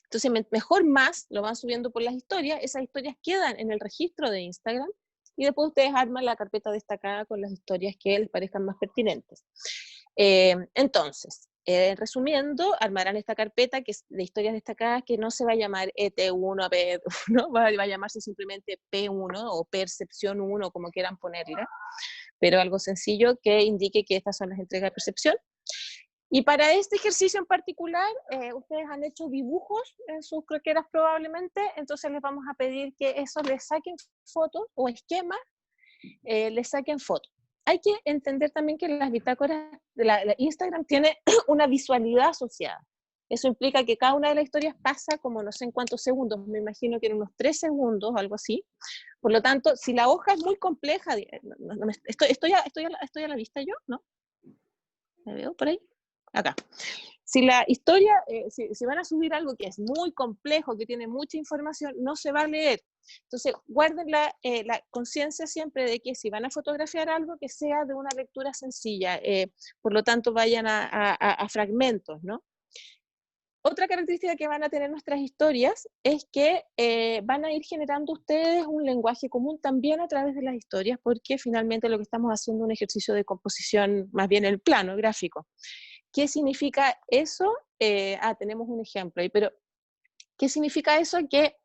Entonces, mejor más lo van subiendo por las historias, esas historias quedan en el registro de Instagram, y después ustedes arman la carpeta destacada con las historias que les parezcan más pertinentes. Entonces, resumiendo, armarán esta carpeta que es de historias destacadas, que no se va a llamar ET1 a P1, va a llamarse simplemente P1 o Percepción 1, como quieran ponerle, pero algo sencillo que indique que estas son las entregas de percepción. Y para este ejercicio en particular, ustedes han hecho dibujos en sus croqueras probablemente, entonces les vamos a pedir que esos les saquen fotos o esquemas, les saquen fotos. Hay que entender también que las bitácoras de la Instagram tiene una visualidad asociada. Eso implica que cada una de las historias pasa como no sé en cuántos segundos, me imagino que en unos 3 segundos o algo así. Por lo tanto, si la hoja es muy compleja, estoy a la vista yo, ¿no? ¿Me veo por ahí? Acá. Si la historia, si van a subir algo que es muy complejo, que tiene mucha información, no se va a leer. Entonces, guarden la conciencia siempre de que si van a fotografiar algo, que sea de una lectura sencilla. Por lo tanto, vayan a fragmentos, ¿no? Otra característica que van a tener nuestras historias es que van a ir generando ustedes un lenguaje común también a través de las historias, porque finalmente lo que estamos haciendo es un ejercicio de composición, más bien el plano gráfico. ¿Qué significa eso? Tenemos un ejemplo ahí, pero ¿qué significa eso? Que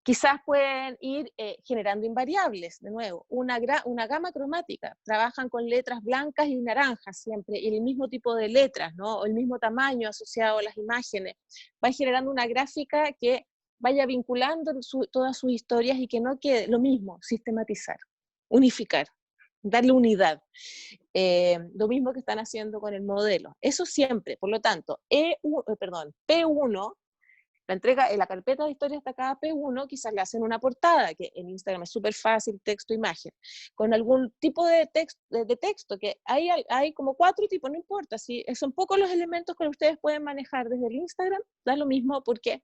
quizás pueden ir generando invariables, de nuevo, una gama cromática, trabajan con letras blancas y naranjas siempre, y el mismo tipo de letras, ¿no? O el mismo tamaño asociado a las imágenes, van generando una gráfica que vaya vinculando todas sus historias y que no quede lo mismo, sistematizar, unificar, darle unidad. Lo mismo que están haciendo con el modelo. Eso siempre, por lo tanto, P1, la entrega en la carpeta de historias destacada P1, quizás le hacen una portada, que en Instagram es súper fácil, texto, imagen, con algún tipo de texto, que hay como 4 tipos, no importa, si son pocos los elementos que ustedes pueden manejar desde el Instagram, da lo mismo porque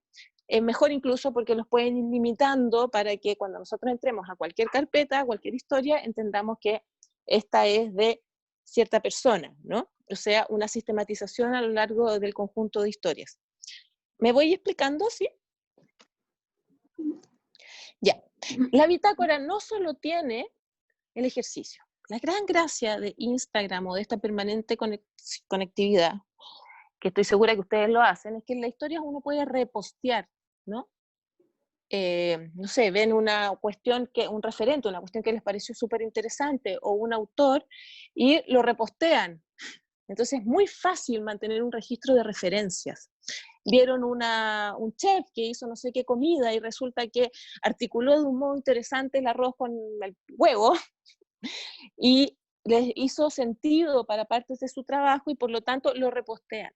es mejor incluso porque los pueden ir limitando para que cuando nosotros entremos a cualquier carpeta, a cualquier historia, entendamos que esta es de cierta persona, ¿no? O sea, una sistematización a lo largo del conjunto de historias. ¿Me voy explicando? ¿Sí? Ya. La bitácora no solo tiene el ejercicio. La gran gracia de Instagram o de esta permanente conectividad, que estoy segura que ustedes lo hacen, es que en la historia uno puede repostear, ¿no? No sé, ven una cuestión, un referente, una cuestión que les pareció súper interesante, o un autor, y lo repostean. Entonces es muy fácil mantener un registro de referencias. vieron un chef que hizo no sé qué comida y resulta que articuló de un modo interesante el arroz con el huevo y les hizo sentido para partes de su trabajo y por lo tanto lo repostean.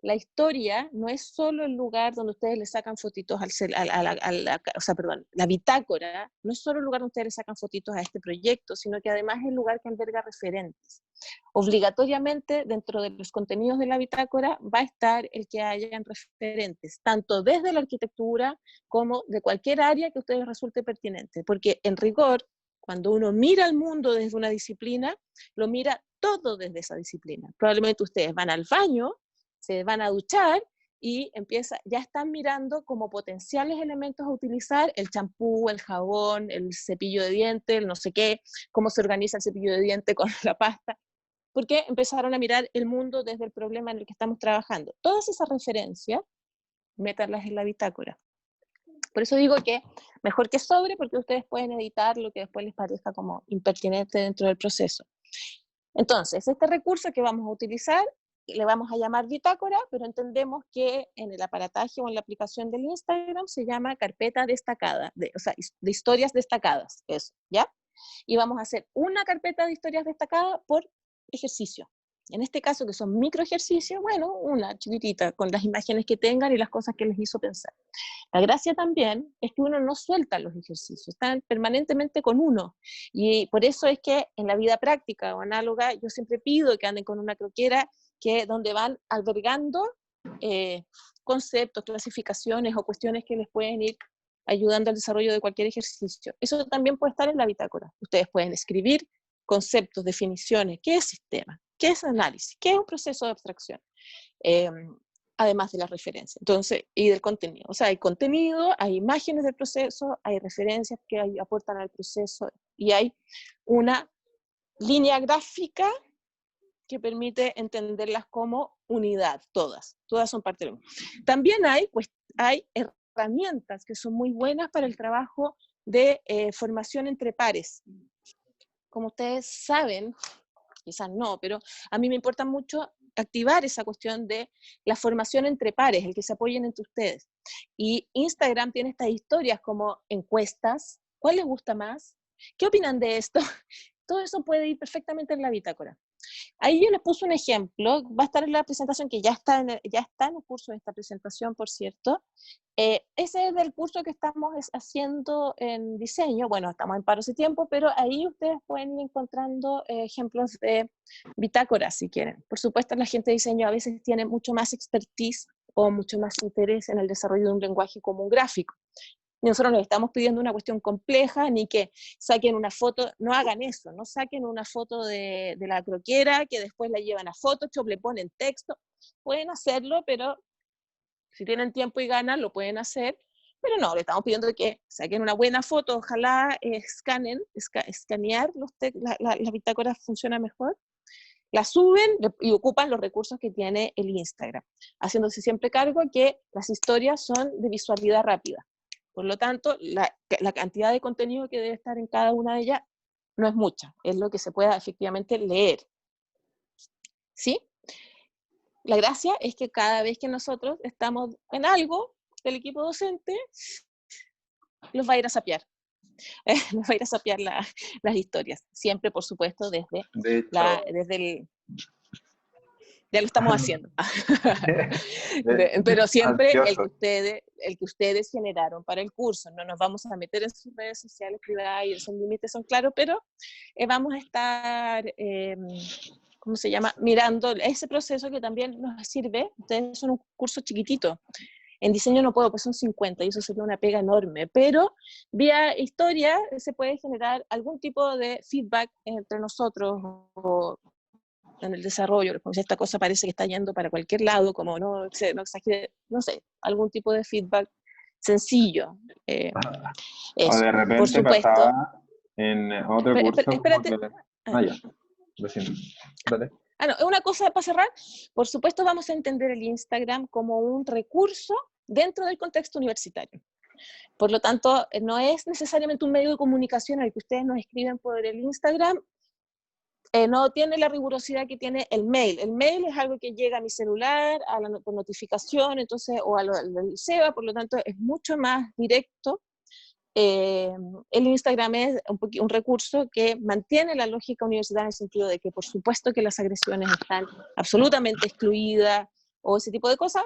La historia no es solo el lugar donde ustedes le sacan fotitos la bitácora no es solo el lugar donde ustedes le sacan fotitos a este proyecto, sino que además es el lugar que alberga referentes. Obligatoriamente, dentro de los contenidos de la bitácora, va a estar el que hayan referentes, tanto desde la arquitectura como de cualquier área que a ustedes resulte pertinente, porque en rigor, cuando uno mira el mundo desde una disciplina, lo mira todo desde esa disciplina. Probablemente ustedes van al baño, se van a duchar y ya están mirando como potenciales elementos a utilizar el champú, el jabón, el cepillo de dientes, el no sé qué, cómo se organiza el cepillo de dientes con la pasta, porque empezaron a mirar el mundo desde el problema en el que estamos trabajando. Todas esas referencias, métanlas en la bitácora. Por eso digo que mejor que sobre, porque ustedes pueden editar lo que después les parezca como impertinente dentro del proceso. Entonces, este recurso que vamos a utilizar, le vamos a llamar bitácora, pero entendemos que en el aparataje o en la aplicación del Instagram se llama carpeta destacada, de historias destacadas, eso, ¿ya? Y vamos a hacer una carpeta de historias destacadas por ejercicio. En este caso, que son micro ejercicios, bueno, una chiquitita, con las imágenes que tengan y las cosas que les hizo pensar. La gracia también es que uno no suelta los ejercicios, están permanentemente con uno. Y por eso es que en la vida práctica o análoga, yo siempre pido que anden con una croquera donde van albergando conceptos, clasificaciones o cuestiones que les pueden ir ayudando al desarrollo de cualquier ejercicio. Eso también puede estar en la bitácora. Ustedes pueden escribir conceptos, definiciones, qué es sistema, qué es análisis, qué es un proceso de abstracción, además de la referencia, entonces, y del contenido. O sea, hay contenido, hay imágenes del proceso, hay referencias que aportan al proceso, y hay una línea gráfica que permite entenderlas como unidad, todas son parte de lo mismo. También hay herramientas que son muy buenas para el trabajo de formación entre pares. Como ustedes saben, quizás no, pero a mí me importa mucho activar esa cuestión de la formación entre pares, el que se apoyen entre ustedes. Y Instagram tiene estas historias como encuestas, ¿cuál les gusta más? ¿Qué opinan de esto? Todo eso puede ir perfectamente en la bitácora. Ahí yo les puse un ejemplo, va a estar en la presentación, que ya está en el curso de esta presentación, por cierto. Ese es del curso que estamos haciendo en diseño, bueno, estamos en paro hace tiempo, pero ahí ustedes pueden ir encontrando ejemplos de bitácoras, si quieren. Por supuesto, la gente de diseño a veces tiene mucho más expertise o mucho más interés en el desarrollo de un lenguaje como un gráfico. Nosotros no les estamos pidiendo una cuestión compleja, ni que saquen una foto, no hagan eso, no saquen una foto de la croquera, que después la llevan a Photoshop, le ponen texto, pueden hacerlo, pero si tienen tiempo y ganas, lo pueden hacer, pero no, le estamos pidiendo que saquen una buena foto, ojalá escanear las bitácoras funciona mejor, la suben y ocupan los recursos que tiene el Instagram, haciéndose siempre cargo que las historias son de visualidad rápida. Por lo tanto, la cantidad de contenido que debe estar en cada una de ellas no es mucha, es lo que se pueda efectivamente leer. ¿Sí? La gracia es que cada vez que nosotros estamos en algo, el equipo docente los va a ir a sapear. Nos va a ir a sapear las historias. Siempre, por supuesto, desde el... Ya lo estamos haciendo. Pero siempre el que ustedes generaron para el curso. No nos vamos a meter en sus redes sociales privadas y esos límites son claros, pero vamos a estar, ¿cómo se llama? Mirando ese proceso que también nos sirve. Ustedes son un curso chiquitito. En diseño no puedo, pues son 50 y eso sería una pega enorme, pero vía historia se puede generar algún tipo de feedback entre nosotros o en el desarrollo, como si esta cosa parece que está yendo para cualquier lado, como no exagere, no sé, algún tipo de feedback sencillo. O de repente por supuesto. pasaba en otro curso. Espérate. Ya, lo siento. Dale. Una cosa para cerrar, por supuesto vamos a entender el Instagram como un recurso dentro del contexto universitario. Por lo tanto, no es necesariamente un medio de comunicación al que ustedes nos escriben por el Instagram, no tiene la rigurosidad que tiene el mail. El mail es algo que llega a mi celular, por notificación, entonces, o al SEBA, por lo tanto es mucho más directo. El Instagram es un recurso que mantiene la lógica universitaria en el sentido de que por supuesto que las agresiones están absolutamente excluidas o ese tipo de cosas,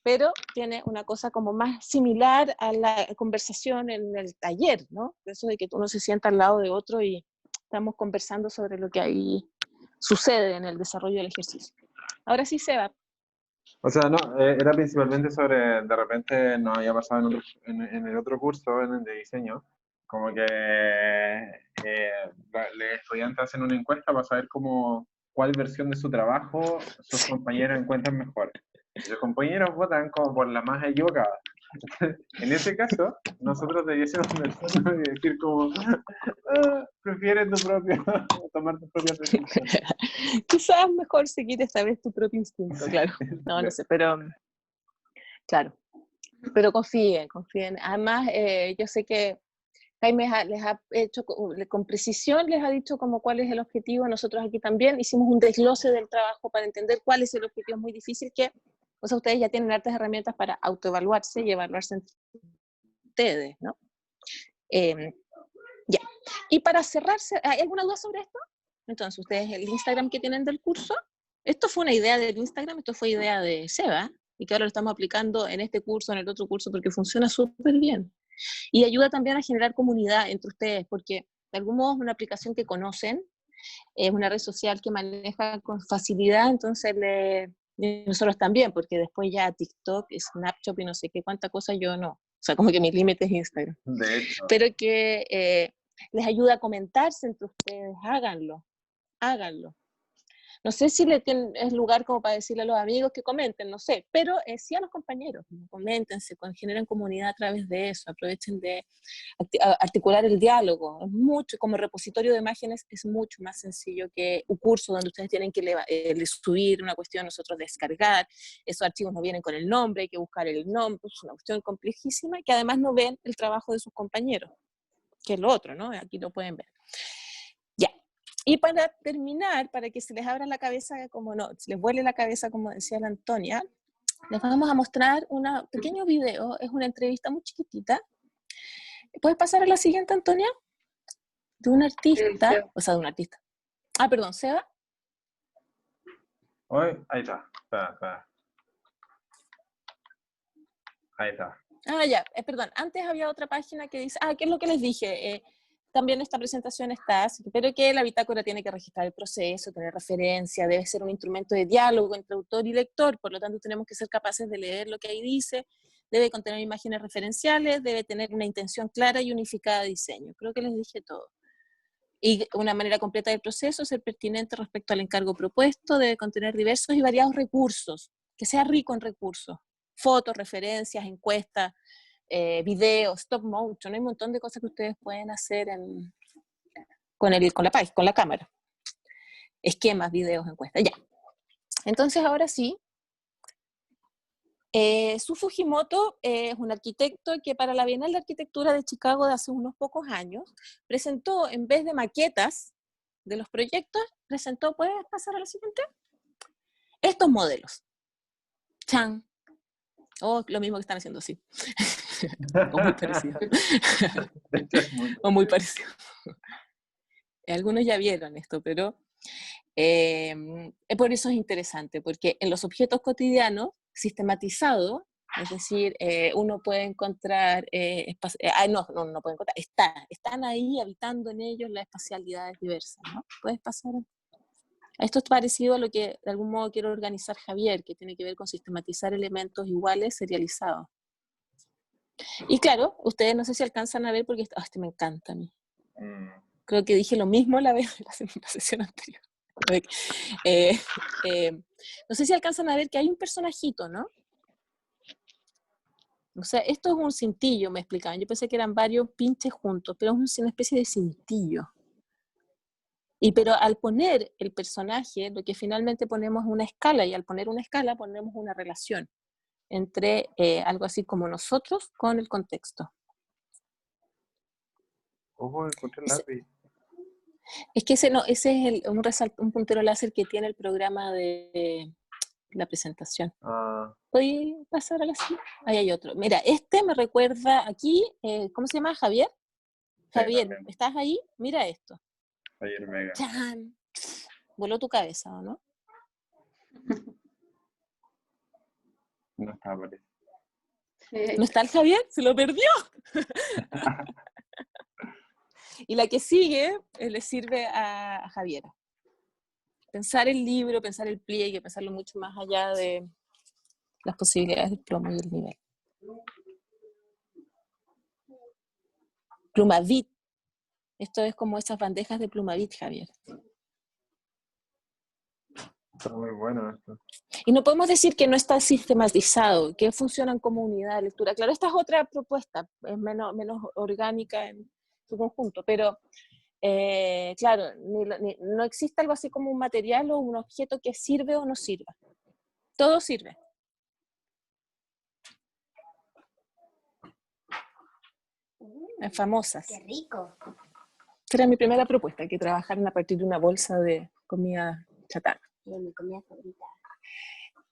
pero tiene una cosa como más similar a la conversación en el taller, ¿no? Eso de que uno se sienta al lado de otro y estamos conversando sobre lo que ahí sucede en el desarrollo del ejercicio. Ahora sí, Seba. O sea, no, era principalmente sobre, de repente nos había pasado en el otro curso, en el de diseño, como que los estudiantes hacen una encuesta para saber cuál versión de su trabajo sus compañeros encuentran mejor. Y los compañeros votan como por la más equivocada. En ese caso, nosotros debiésemos meternos y decir como, prefieres tomar tus propias decisiones. Quizás mejor seguir esta vez tu propio instinto, claro. No sé, pero claro. Pero confíen. Además, yo sé que Jaime les ha hecho con precisión, les ha dicho como cuál es el objetivo. Nosotros aquí también hicimos un desglose del trabajo para entender cuál es el objetivo. Es muy difícil o sea, ustedes ya tienen hartas herramientas para autoevaluarse y evaluarse entre ustedes, ¿no? Ya. Y para cerrarse, ¿hay alguna duda sobre esto? Entonces, ustedes, el Instagram que tienen del curso, esto fue una idea del Instagram, esto fue idea de Seba, y que ahora lo estamos aplicando en este curso, en el otro curso, porque funciona súper bien. Y ayuda también a generar comunidad entre ustedes, porque de algún modo es una aplicación que conocen, es una red social que maneja con facilidad, entonces y nosotros también, porque después ya TikTok, Snapchat y no sé qué cuánta cosa yo no. O sea, como que mi límite es Instagram. De hecho. Pero que les ayuda a comentarse entre ustedes, háganlo. No sé si es lugar como para decirle a los amigos que comenten, no sé, pero sí a los compañeros, coméntense, generen comunidad a través de eso, aprovechen de articular el diálogo. Es mucho, como repositorio de imágenes es mucho más sencillo que un curso donde ustedes tienen que subir una cuestión, nosotros descargar, esos archivos no vienen con el nombre, hay que buscar el nombre, es una cuestión complejísima que además no ven el trabajo de sus compañeros, que es lo otro, ¿no? Aquí lo pueden ver. Ya. Y para terminar, para que se les abra la cabeza, se les vuele la cabeza, como decía la Antonia, les vamos a mostrar un pequeño video, es una entrevista muy chiquitita. ¿Puedes pasar a la siguiente, Antonia? De un artista, o sea, de un artista. Perdón, Seba. Ahí está, espera. Ahí está. Ya, perdón, antes había otra página que dice, ¿qué es lo que les dije? También esta presentación está, pero que la bitácora tiene que registrar el proceso, tener referencia, debe ser un instrumento de diálogo entre autor y lector, por lo tanto tenemos que ser capaces de leer lo que ahí dice, debe contener imágenes referenciales, debe tener una intención clara y unificada de diseño. Creo que les dije todo. Y una manera completa del proceso, ser pertinente respecto al encargo propuesto, debe contener diversos y variados recursos, que sea rico en recursos, fotos, referencias, encuestas, videos, stop motion, hay un montón de cosas que ustedes pueden hacer con la cámara. Esquemas, videos, encuestas, ya. Entonces ahora sí, Su Fujimoto es un arquitecto que para la Bienal de Arquitectura de Chicago de hace unos pocos años presentó, en vez de maquetas de los proyectos, ¿puedes pasar a la siguiente? Estos modelos. ¡Chan! Lo mismo que están haciendo, sí. O muy parecido. O muy parecido. Algunos ya vieron esto, pero por eso es interesante, porque en los objetos cotidianos, sistematizados, es decir, uno puede encontrar, no puede encontrar, están ahí habitando en ellos las espacialidades diversas, ¿no? Puedes pasar. Esto es parecido a lo que de algún modo quiere organizar Javier, que tiene que ver con sistematizar elementos iguales serializados. Y claro, ustedes no sé si alcanzan a ver, porque este me encanta a mí. Creo que dije lo mismo la sesión anterior. No sé si alcanzan a ver que hay un personajito, ¿no? O sea, esto es un cintillo, me explicaban. Yo pensé que eran varios pinches juntos, pero es una especie de cintillo. Pero al poner el personaje, lo que finalmente ponemos es una escala, y al poner una escala ponemos una relación entre algo así como nosotros con el contexto. Encontré el lápiz. Es que ese es un puntero láser que tiene el programa de la presentación. ¿Puedes pasar a la siguiente? Ahí hay otro. Mira, este me recuerda aquí, ¿cómo se llama? Javier. Javier, también. ¿estás ahí? Mira esto. Javier Mega. ¡Chan! Voló tu cabeza, ¿o no? No está, parece. Sí. ¿No está el Javier? ¡Se lo perdió! Y la que sigue le sirve a Javiera. Pensar el libro, pensar el pliegue, pensarlo mucho más allá de las posibilidades del plomo y el nivel. Plumavit. Esto es como esas bandejas de Plumavit, Javier. Está muy bueno esto. Y no podemos decir que no está sistematizado, que funcionan como unidad de lectura. Claro, esta es otra propuesta, es menos orgánica en su conjunto, pero claro, no existe algo así como un material o un objeto que sirve o no sirva. Todo sirve. En famosas. ¡Qué rico! Esta era mi primera propuesta, que trabajaran a partir de una bolsa de comida chatarra. De mi comida favorita.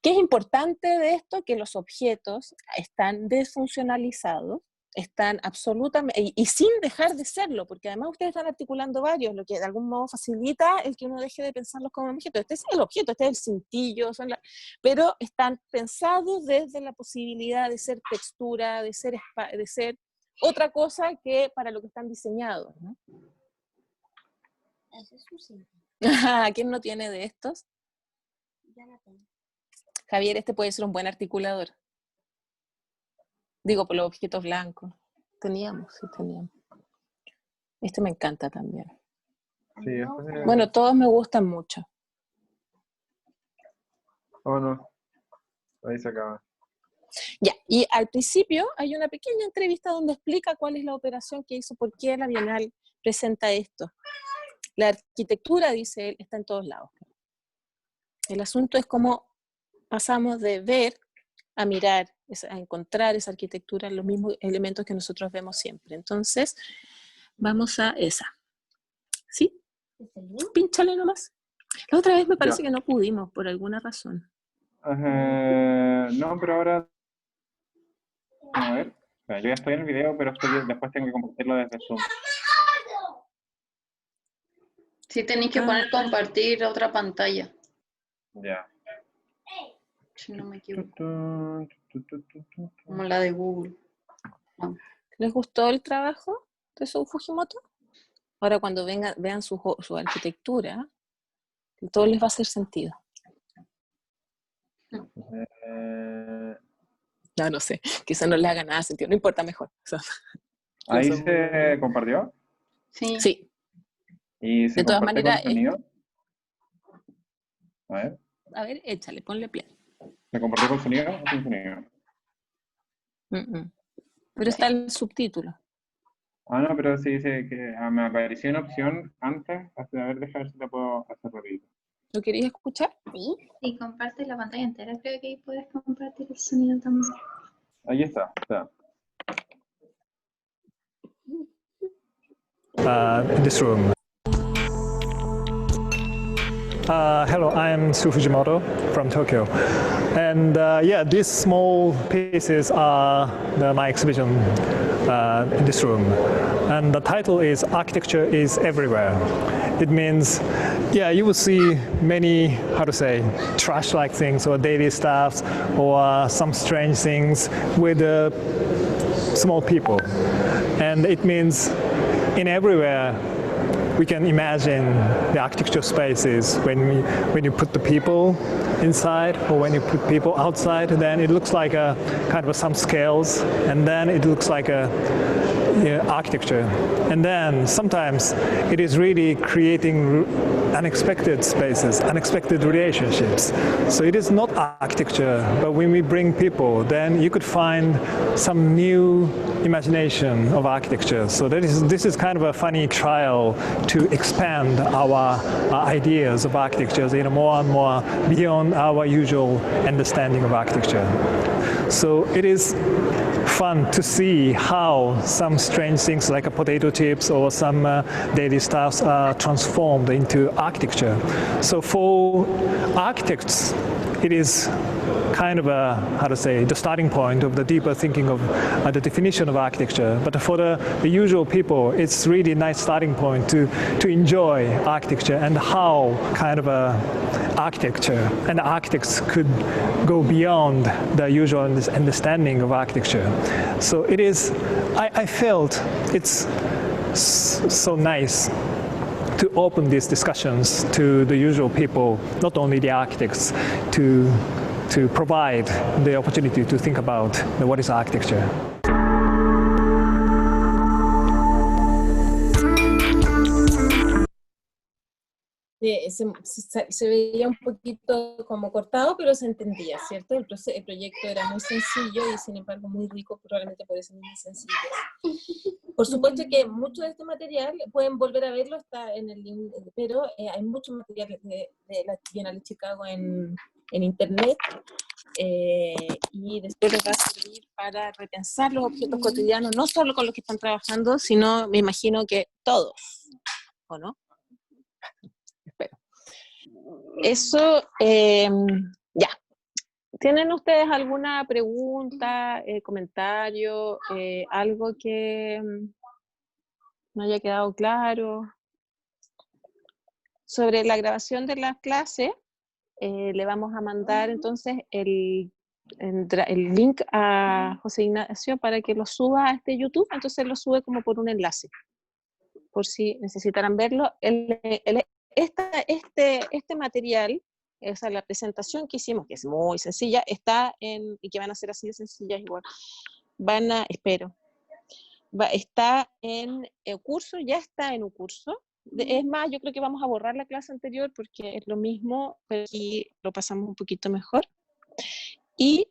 ¿Qué es importante de esto? Que los objetos están desfuncionalizados, están absolutamente, y sin dejar de serlo, porque además ustedes están articulando varios, lo que de algún modo facilita el que uno deje de pensarlos como objetos. Este es el objeto, este es el cintillo, pero están pensados desde la posibilidad de ser textura, de ser otra cosa que para lo que están diseñados, ¿no? Eso es un simple. ¿Quién no tiene de estos? Ya la tengo. Javier, este puede ser un buen articulador. Digo, por los objetos blancos. Teníamos. Este me encanta también. Sí, este es... Bueno, todos me gustan mucho. Oh, no. Ahí se acaba. Ya, y al principio hay una pequeña entrevista donde explica cuál es la operación que hizo, por qué la Bienal presenta esto. La arquitectura, dice él, está en todos lados. El asunto es cómo pasamos de ver a mirar, a encontrar esa arquitectura en los mismos elementos que nosotros vemos siempre. Entonces, vamos a esa. ¿Sí? Pínchale nomás. La otra vez me parece que no pudimos, por alguna razón. No, pero ahora... A ver, yo ya estoy en el video, pero después tengo que compartirlo desde Zoom. Sí, tenéis que poner compartir otra pantalla. Ya. Si no me equivoco. Como la de Google. No. ¿Les gustó el trabajo de su Fujimoto? Ahora cuando vean su arquitectura, todo les va a hacer sentido. No sé, quizá no les haga nada sentido, no importa, mejor. O sea, ¿Ahí se compartió? Sí. Sí. ¿Y se de todas comparte maneras, con sonido? A ver, échale, ponle play. ¿se compartió con sonido o sin sonido? Pero está el subtítulo. No, pero sí dice que me apareció una opción antes. A ver, déjame ver si la puedo hacer rápido. ¿Lo querías escuchar? Sí. Sí, comparte la pantalla entera. Creo que ahí puedes compartir el sonido también. Ahí está. In this room. Hello, I'm Su Fujimoto from Tokyo. And these small pieces are my exhibition in this room. And the title is Architecture is Everywhere. It means, you will see many, trash-like things or daily stuffs or some strange things with small people. And it means in everywhere we can imagine the architecture spaces when you put the people inside or when you put people outside, then it looks like a kind of some scales, and then it looks like a architecture. And then sometimes it is really creating unexpected spaces, unexpected relationships. So it is not architecture, but when we bring people, then you could find some new imagination of architecture. So this is kind of a funny trial to expand our ideas of architecture, more and more beyond our usual understanding of architecture. So it is fun to see how some strange things like potato chips or some daily stuffs are transformed into architecture. So for architects, it is kind of a, how to say, the starting point of the deeper thinking of the definition of architecture. But for the usual people, it's really a nice starting point to enjoy architecture and how kind of a architecture and architects could go beyond the usual understanding of architecture. So it is, I felt it's so nice to open these discussions to the usual people, not only the architects, to provide the opportunity to think about what is architecture. Se veía un poquito como cortado, pero se entendía, ¿cierto? El proyecto era muy sencillo y sin embargo muy rico, probablemente por eso mismo sencillo. Por supuesto que mucho de este material, pueden volver a verlo, está en el link, pero hay mucho material de la Bienal Chicago en internet, y después les va a servir para repensar los objetos cotidianos, no solo con los que están trabajando, sino me imagino que todos, ¿o no? Espero. Eso, ya. ¿Tienen ustedes alguna pregunta, comentario, algo que no haya quedado claro? Sobre la grabación de las clases, le vamos a mandar entonces el link a José Ignacio para que lo suba a este YouTube, entonces lo sube como por un enlace, por si necesitaran verlo. Este material, esa la presentación que hicimos, que es muy sencilla, está en, y que van a ser así de sencillas igual, está en el curso, ya está en un curso. Es más, yo creo que vamos a borrar la clase anterior porque es lo mismo, pero aquí lo pasamos un poquito mejor. Y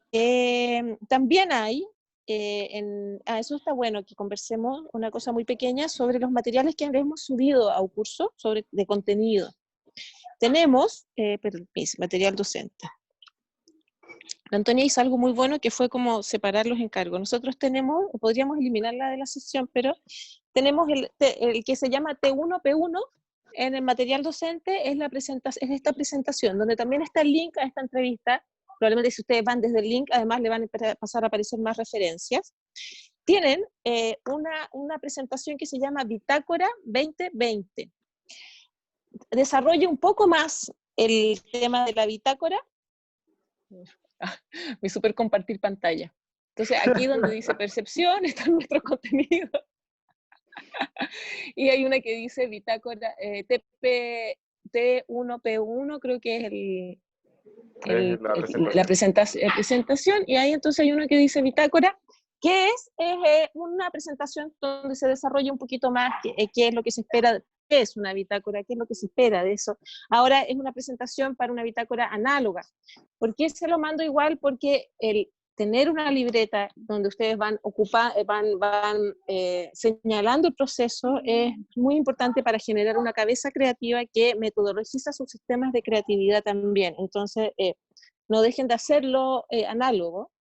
también hay, eso está bueno, que conversemos una cosa muy pequeña sobre los materiales que hemos subido a un curso de contenido. Tenemos, material docente. La Antonia hizo algo muy bueno que fue como separar los encargos. Nosotros podríamos eliminarla de la sesión, pero tenemos el que se llama T1P1 en el material docente, es esta presentación, donde también está el link a esta entrevista. Probablemente si ustedes van desde el link, además le van a pasar a aparecer más referencias. Tienen una presentación que se llama Bitácora 2020. Desarrolla un poco más el tema de la bitácora. Mi super compartir pantalla. Entonces aquí donde dice percepción está nuestro contenido. Y hay una que dice bitácora T1P1, creo que es la presentación, y ahí entonces hay uno que dice bitácora, que es una presentación donde se desarrolla un poquito más qué es lo que se espera, qué es una bitácora, qué es lo que se espera de eso. Ahora es una presentación para una bitácora análoga. ¿Por qué se lo mando igual? Porque el tener una libreta donde ustedes van señalando el proceso es muy importante para generar una cabeza creativa que metodologiza sus sistemas de creatividad también. Entonces, no dejen de hacerlo análogo,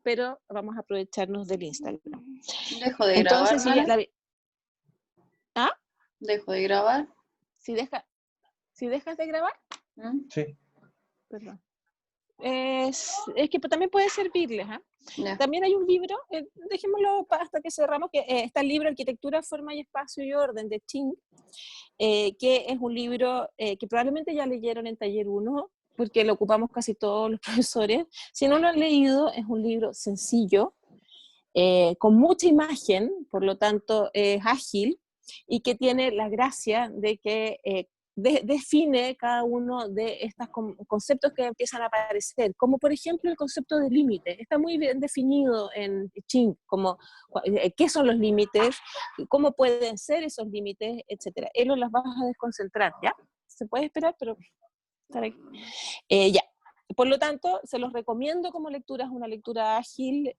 pero vamos a aprovecharnos del Instagram. ¿Dejo de grabar? Entonces, ¿Ah? ¿Dejo de grabar? Si dejas de grabar. Sí. Perdón. Es que también puede servirles. Yeah. También hay un libro, dejémoslo hasta que cerramos, que está el libro Arquitectura, Forma y Espacio y Orden de Ching, que es un libro que probablemente ya leyeron en taller 1, porque lo ocupamos casi todos los profesores. Si no lo han leído, es un libro sencillo, con mucha imagen, por lo tanto es ágil, y que tiene la gracia de que define cada uno de estos conceptos que empiezan a aparecer, como por ejemplo el concepto de límite. Está muy bien definido en Ching, como qué son los límites, cómo pueden ser esos límites, etc. Él los vas a desconcentrar, ¿ya? Se puede esperar, pero ya. Por lo tanto, se los recomiendo como lectura, es una lectura ágil,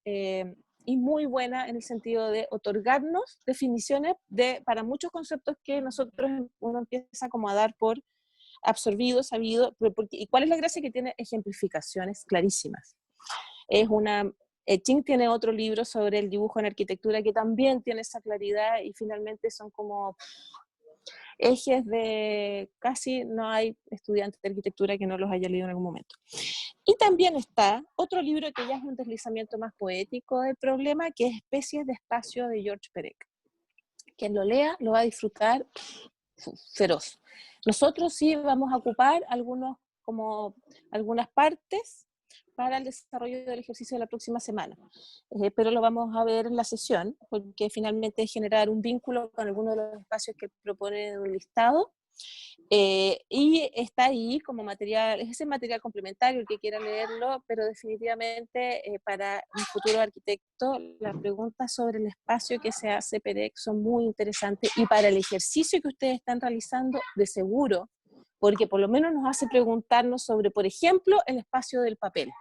y muy buena en el sentido de otorgarnos definiciones para muchos conceptos que uno empieza como a dar por absorbido, sabido, ¿y cuál es la gracia? Que tiene ejemplificaciones clarísimas. Es una Ching tiene otro libro sobre el dibujo en arquitectura que también tiene esa claridad y finalmente son como ejes de casi no hay estudiante de arquitectura que no los haya leído en algún momento. Y también está otro libro que ya es un deslizamiento más poético del problema, que es Especies de Espacio de George Perec. Quien lo lea lo va a disfrutar feroz. Nosotros sí vamos a ocupar algunas partes para el desarrollo del ejercicio de la próxima semana, pero lo vamos a ver en la sesión, porque finalmente es generar un vínculo con alguno de los espacios que propone un listado, y está ahí como material, es ese material complementario el que quiera leerlo, pero definitivamente para un futuro arquitecto las preguntas sobre el espacio que se hace Perec son muy interesantes, y para el ejercicio que ustedes están realizando de seguro, porque por lo menos nos hace preguntarnos sobre, por ejemplo, el espacio del papel.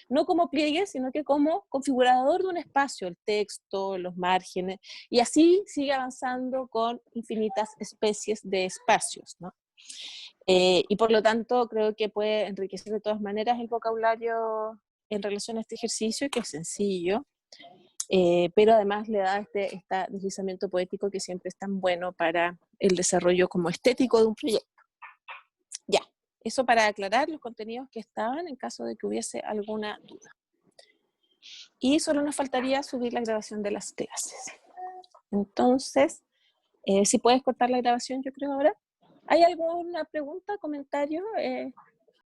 No como pliegue, sino que como configurador de un espacio, el texto, los márgenes, y así sigue avanzando con infinitas especies de espacios, ¿no? Y por lo tanto creo que puede enriquecer de todas maneras el vocabulario en relación a este ejercicio, que es sencillo, pero además le da este deslizamiento poético que siempre es tan bueno para el desarrollo como estético de un proyecto. Ya. Eso para aclarar los contenidos que estaban en caso de que hubiese alguna duda. Y solo nos faltaría subir la grabación de las clases. Entonces, si puedes cortar la grabación, yo creo ahora. ¿Hay alguna pregunta, comentario?